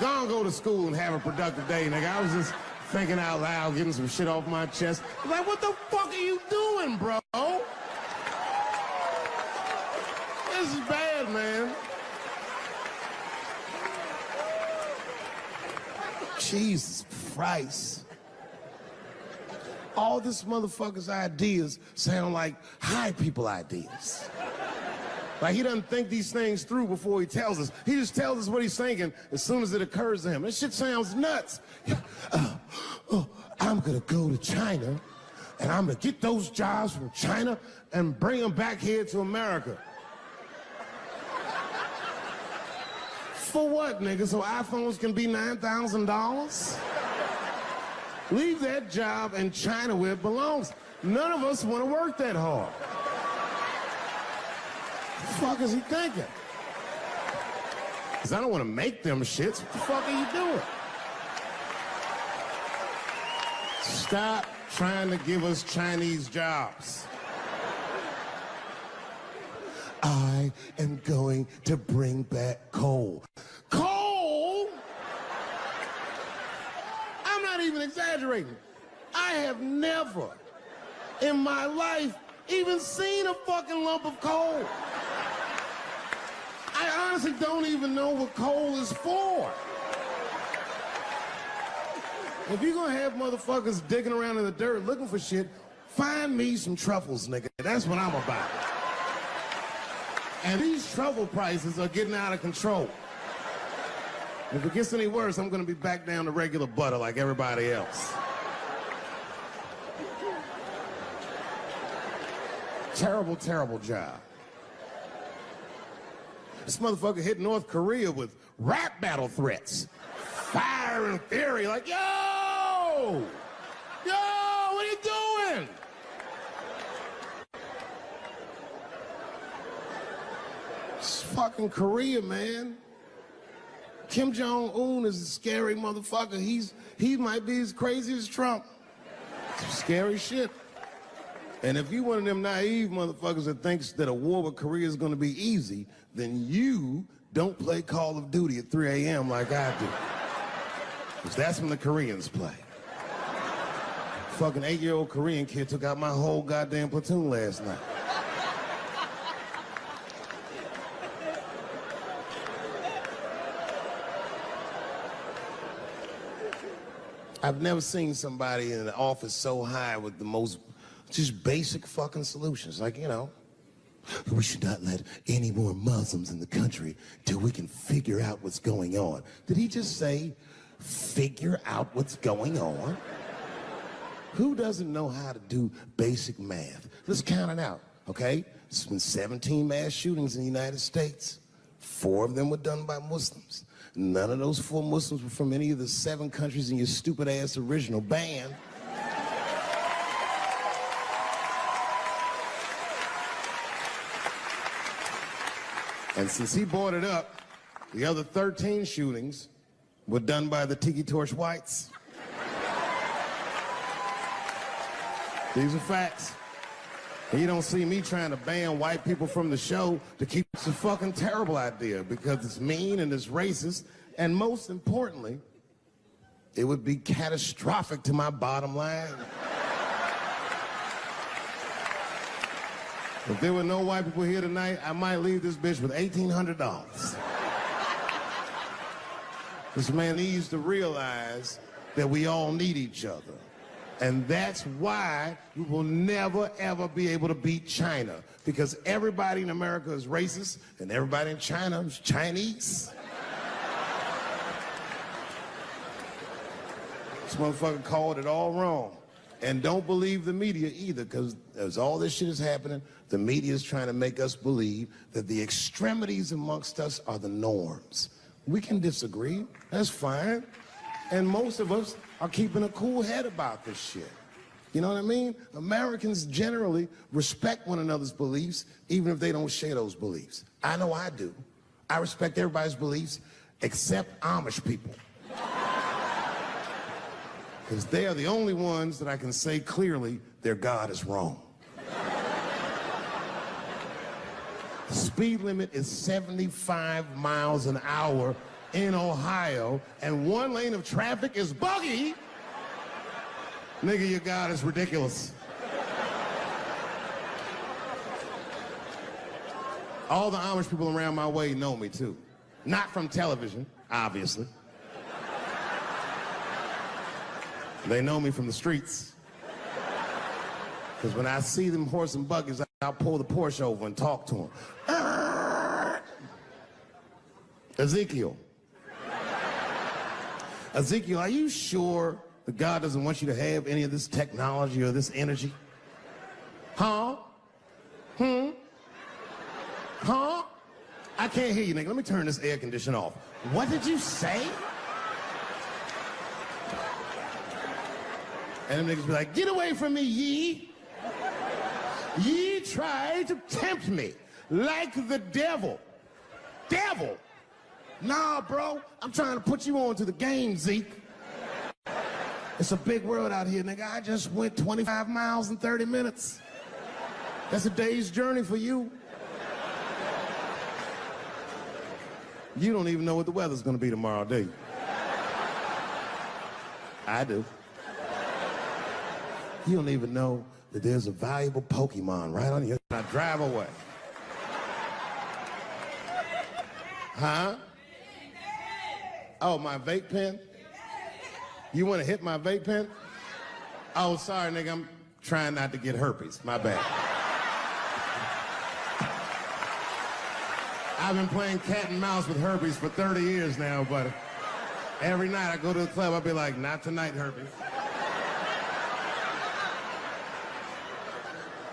Go to school and have a productive day, nigga. I was just thinking out loud, getting some shit off my chest. I was like, what the fuck are you doing, bro? This is bad, man. Jesus Christ. All this motherfucker's ideas sound like high people ideas. Like, he doesn't think these things through before he tells us. He just tells us what he's thinking as soon as it occurs to him. This shit sounds nuts. I'm gonna go to China, and I'm gonna get those jobs from China and bring them back here to America. For what, nigga? So iPhones can be $9,000? Leave that job in China where it belongs. None of us want to work that hard. What the fuck is he thinking? Because I don't want to make them shits. What the fuck are you doing? Stop trying to give us Chinese jobs. I am going to bring back coal. Coal? I'm not even exaggerating. I have never in my life even seen a fucking lump of coal. I honestly don't even know what coal is for. If you're gonna have motherfuckers digging around in the dirt looking for shit, find me some truffles, nigga. That's what I'm about. And these truffle prices are getting out of control. If it gets any worse, I'm gonna be back down to regular butter like everybody else. Terrible, terrible job. This motherfucker hit North Korea with rap battle threats. Fire and fury, like, yo! Yo, what are you doing? It's fucking Korea, man. Kim Jong-un is a scary motherfucker. He might be as crazy as Trump. Some scary shit. And if you one of them naive motherfuckers that thinks that a war with Korea is gonna be easy, then you don't play Call of Duty at 3 a.m. like I do. Because that's when the Koreans play. Fucking 8-year-old Korean kid took out my whole goddamn platoon last night. I've never seen somebody in an office so high with the most just basic fucking solutions. Like, you know, we should not let any more Muslims in the country till we can figure out what's going on. Did he just say, figure out what's going on? Who doesn't know how to do basic math? Let's count it out, okay? There's been 17 mass shootings in the United States. 4 of them were done by Muslims. None of those 4 Muslims were from any of the 7 countries in your stupid ass original band. And since he brought it up, the other 13 shootings were done by the Tiki Torch Whites. These are facts. And you don't see me trying to ban white people from the show to keep it's a fucking terrible idea because it's mean and it's racist. And most importantly, it would be catastrophic to my bottom line. If there were no white people here tonight, I might leave this bitch with $1,800. This man needs to realize that we all need each other. And that's why we will never, ever be able to beat China. Because everybody in America is racist, and everybody in China is Chinese. This motherfucker called it all wrong. And don't believe the media either, because as all this shit is happening, the media is trying to make us believe that the extremities amongst us are the norms. We can disagree, that's fine. And most of us are keeping a cool head about this shit. You know what I mean? Americans generally respect one another's beliefs, even if they don't share those beliefs. I know I do. I respect everybody's beliefs except Amish people. Because they are the only ones that I can say clearly their God is wrong. The speed limit is 75 miles an hour in Ohio, and 1 lane of traffic is buggy. Nigga, your God is ridiculous. All the Amish people around my way know me too. Not from television, obviously. They know me from the streets. Because when I see them horse and buggies, I'll pull the Porsche over and talk to them. Ezekiel. Ezekiel, are you sure that God doesn't want you to have any of this technology or this energy? Huh? Huh? I can't hear you, nigga. Let me turn this air conditioner off. What did you say? And them niggas be like, get away from me, ye. Ye tried to tempt me like the devil. Devil? Nah, bro. I'm trying to put you on to the game, Zeke. It's a big world out here, nigga. I just went 25 miles in 30 minutes. That's a day's journey for you. You don't even know what the weather's gonna be tomorrow, do you? I do. You don't even know that there's a valuable Pokemon right on your... I drive away. Huh? Oh, my vape pen? You want to hit my vape pen? Oh, sorry, nigga. I'm trying not to get herpes. My bad. I've been playing cat and mouse with herpes for 30 years now, but every night I go to the club, I'll be like, not tonight, herpes.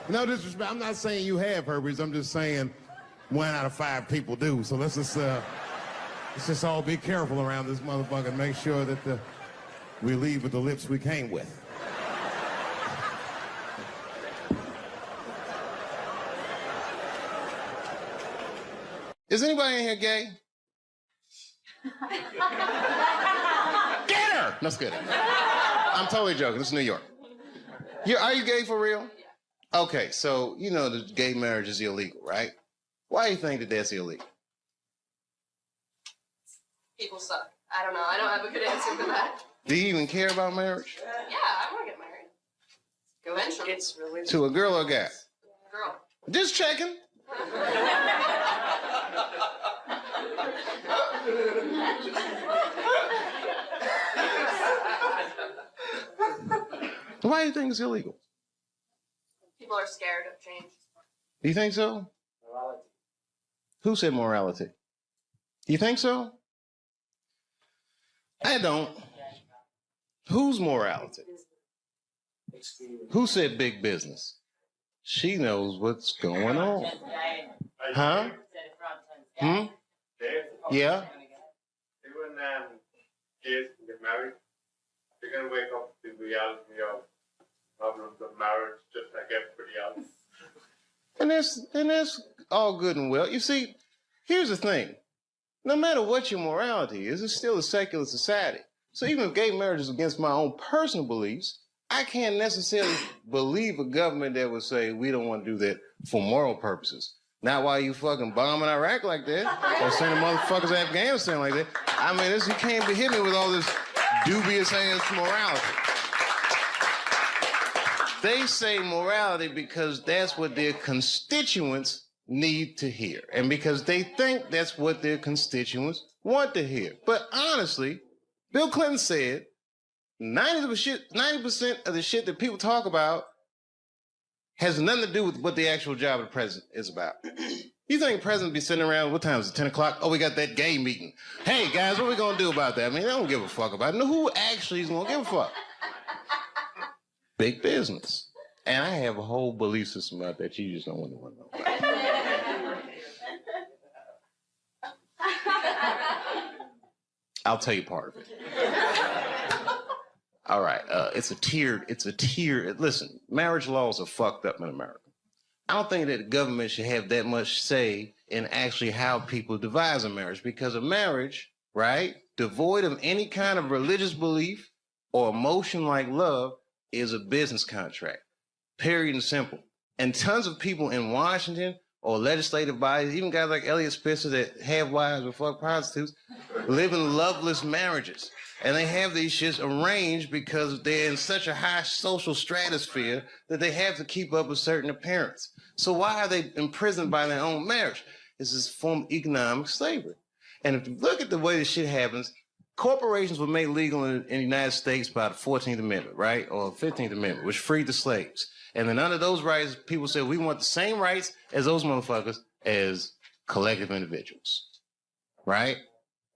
No disrespect. I'm not saying you have herpes. I'm just saying 1 out of 5 people do. So let's just all be careful around this motherfucker and make sure that we leave with the lips we came with. Is anybody in here gay? Get her! No, it's good. I'm totally joking. This is New York. Are you gay for real? Okay, so you know the gay marriage is illegal, right? Why do you think that that's illegal? People suck. I don't know. I don't have a good answer for that. Do you even care about marriage? Yeah, I want to get married. Eventually. It's really... To a girl or a guy? Girl. Just checking. Why do you think it's illegal? People are scared of change. Do you think so? Morality. Who said morality? Do you think so? I don't. Whose morality? Who said big business? She knows what's going on. Huh? Hmm? Yeah? Even gays can get married. They're going to wake up to the reality of problems of marriage just like everybody else. And that's all good and well. You see, here's the thing. No matter what your morality is, it's still a secular society. So even if gay marriage is against my own personal beliefs, I can't necessarily believe a government that would say we don't want to do that for moral purposes. Not while you fucking bombing Iraq like that, or sending motherfuckers to Afghanistan like that. I mean, you can't be hitting me with all this dubious ass morality. They say morality because that's what their constituents need to hear, and because they think that's what their constituents want to hear. But honestly, Bill Clinton said 90% of the shit that people talk about has nothing to do with what the actual job of the president is about. You think the president be sitting around, what time is it, 10 o'clock? Oh, we got that gay meeting. Hey, guys, what are we going to do about that? I mean, they don't give a fuck about it. No, who actually is going to give a fuck? Big business. And I have a whole belief system about that you just don't want to know about. I'll tell you part of it. All right, it's a tiered, listen, marriage laws are fucked up in America. I don't think that the government should have that much say in actually how people devise a marriage, because a marriage, right, devoid of any kind of religious belief or emotion like love is a business contract, period and simple. And tons of people in Washington or legislative bodies, even guys like Elliot Spitzer that have wives or fuck prostitutes, live in loveless marriages. And they have these shits arranged because they're in such a high social stratosphere that they have to keep up a certain appearance. So why are they imprisoned by their own marriage? This is a form of economic slavery. And if you look at the way this shit happens, corporations were made legal in the United States by the 14th Amendment, right? Or 15th Amendment, which freed the slaves. And then under those rights, people said, we want the same rights as those motherfuckers as collective individuals, right?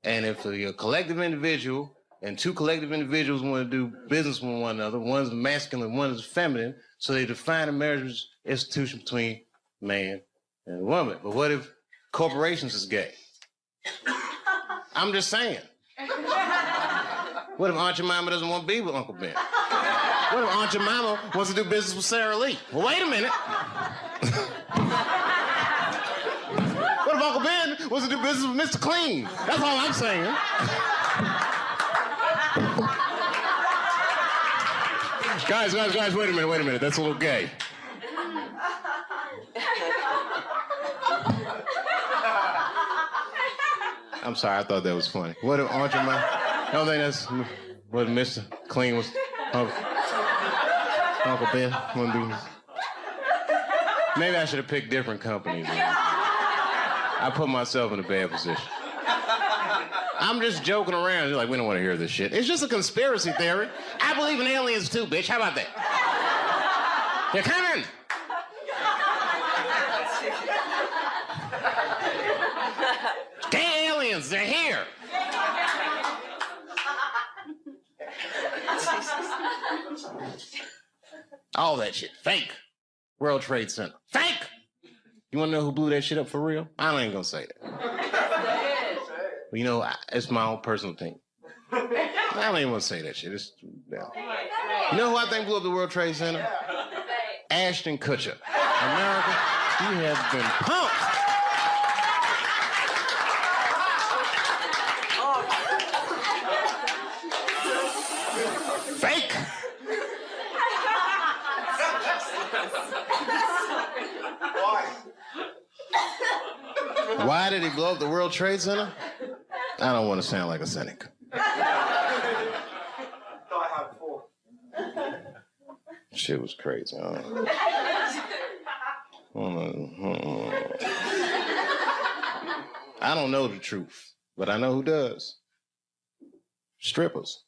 And if you're a collective individual and two collective individuals want to do business with one another, one's masculine, one is feminine, so they define a marriage institution between man and woman. But what if corporations is gay. I'm just saying. What if Aunt Jemima doesn't want to be with Uncle Ben? What if Aunt Jemima wants to do business with Sarah Lee? Well, wait a minute. What if Uncle Ben wants to do business with Mr. Clean? That's all I'm saying. Guys, wait a minute. That's a little gay. I'm sorry, I thought that was funny. What if Aunt Jemima? I don't think that's what Mr. Clean was. Uncle Ben wouldn't be. Maybe I should have picked different companies. I put myself in a bad position. I'm just joking around. You're like, we don't want to hear this shit. It's just a conspiracy theory. I believe in aliens too, bitch. How about that? They're coming. Gay aliens, they're here. All that shit, fake. World Trade Center, fake. You want to know who blew that shit up for real? I ain't gonna say that. But you know, it's my own personal thing. I don't even want to say that shit. Yeah. You know who I think blew up the World Trade Center? Ashton Kutcher. America, you have been pumped. Fake. Why did he blow up the World Trade Center? I don't want to sound like a cynic. Shit was crazy. I don't know the truth, but I know who does. Strippers.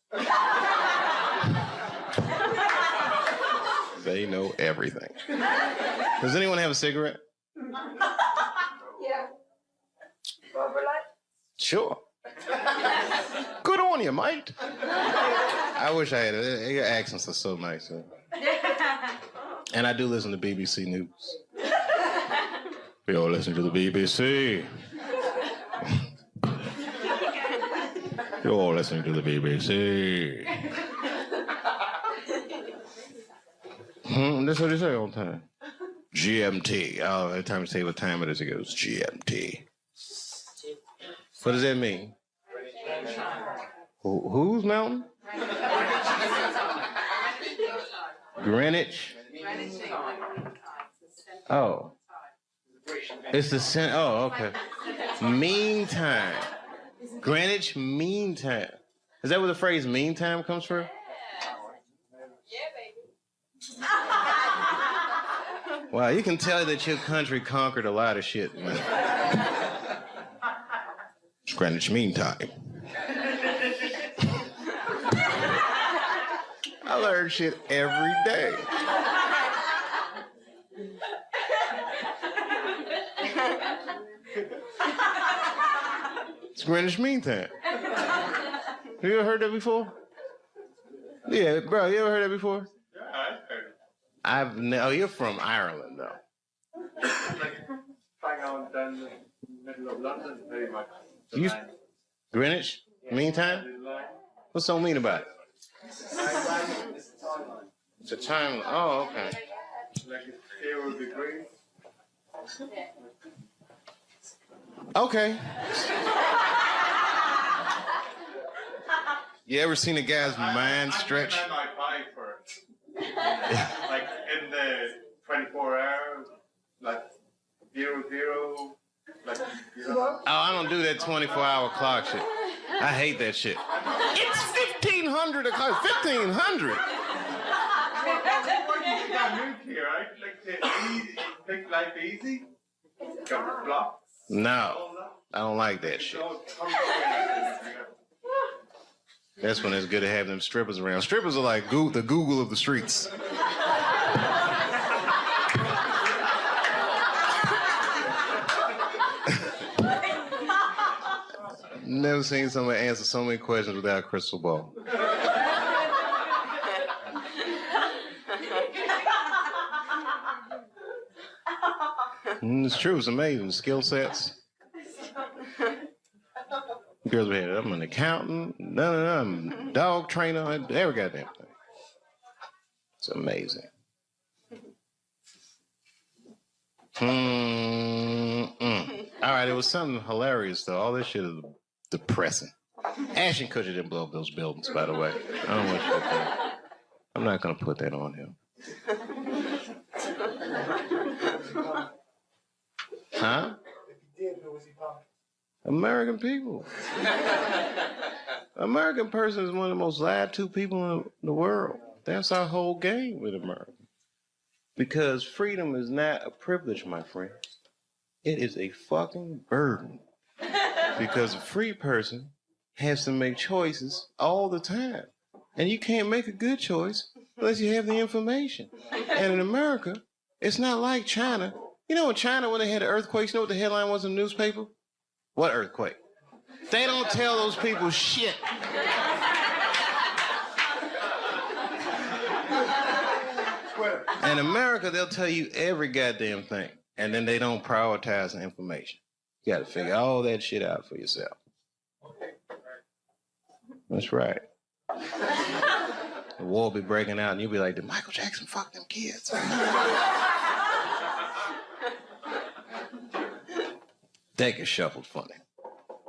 They know everything. Does anyone have a cigarette? Yeah. Sure. Good on you, mate. I wish I had it. Your accents are so nice. And I do listen to BBC News. We all listen to the BBC. You're all listening to the BBC. That's what they say all the time. GMT. Oh, every time you say what time it is, it goes GMT. What does that mean? Whose mountain? Greenwich? Oh. It's the center. Oh, okay. Meantime. Greenwich Mean Time. Is that where the phrase mean time comes from? Wow, you can tell that your country conquered a lot of shit, man. It's Greenwich Mean Time. I learn shit every day. It's Greenwich Mean Time. Have you ever heard that before? Yeah, bro, you ever heard that before? Yeah, I've heard it. Oh, you're from Ireland, though. Bang on down the middle of London, pretty much. You, Greenwich Mean Time? What's so mean about it? It's a time. Oh, okay. Like it's 0 degrees. Okay. You ever seen a guy's mind stretch? I might buy for it. Like in the 24 hours, like 0, 0, like, you know. Oh, I don't do that 24-hour clock shit. I hate that shit. It's 1,500 o'clock. 1,500. You got moved here, right? Like to make life easy. Got the blocks. No, I don't like that shit. That's when it's good to have them strippers around. Strippers are like the Google of the streets. Never seen somebody answer so many questions without a crystal ball. It's true, it's amazing. Skill sets. Girls be, I'm an accountant, I'm a dog trainer, every goddamn thing. It's amazing. All right, it was something hilarious, though. All this shit is depressing. Ashton Kutcher didn't blow up those buildings, by the way. I don't want you to think. I'm not going to put that on him. Huh? If he did, who was he talking? American people. American person is one of the most lied to people in the world. That's our whole game with America. Because freedom is not a privilege, my friend. It is a fucking burden. Because a free person has to make choices all the time. And you can't make a good choice unless you have the information. And in America, it's not like China. You know in China when they had the earthquakes, you know what the headline was in the newspaper? What earthquake? They don't tell those people shit. In America, they'll tell you every goddamn thing. And then they don't prioritize the information. You gotta figure all that shit out for yourself. That's right. The war will be breaking out and you'll be like, did Michael Jackson fuck them kids? That gets shuffled funny.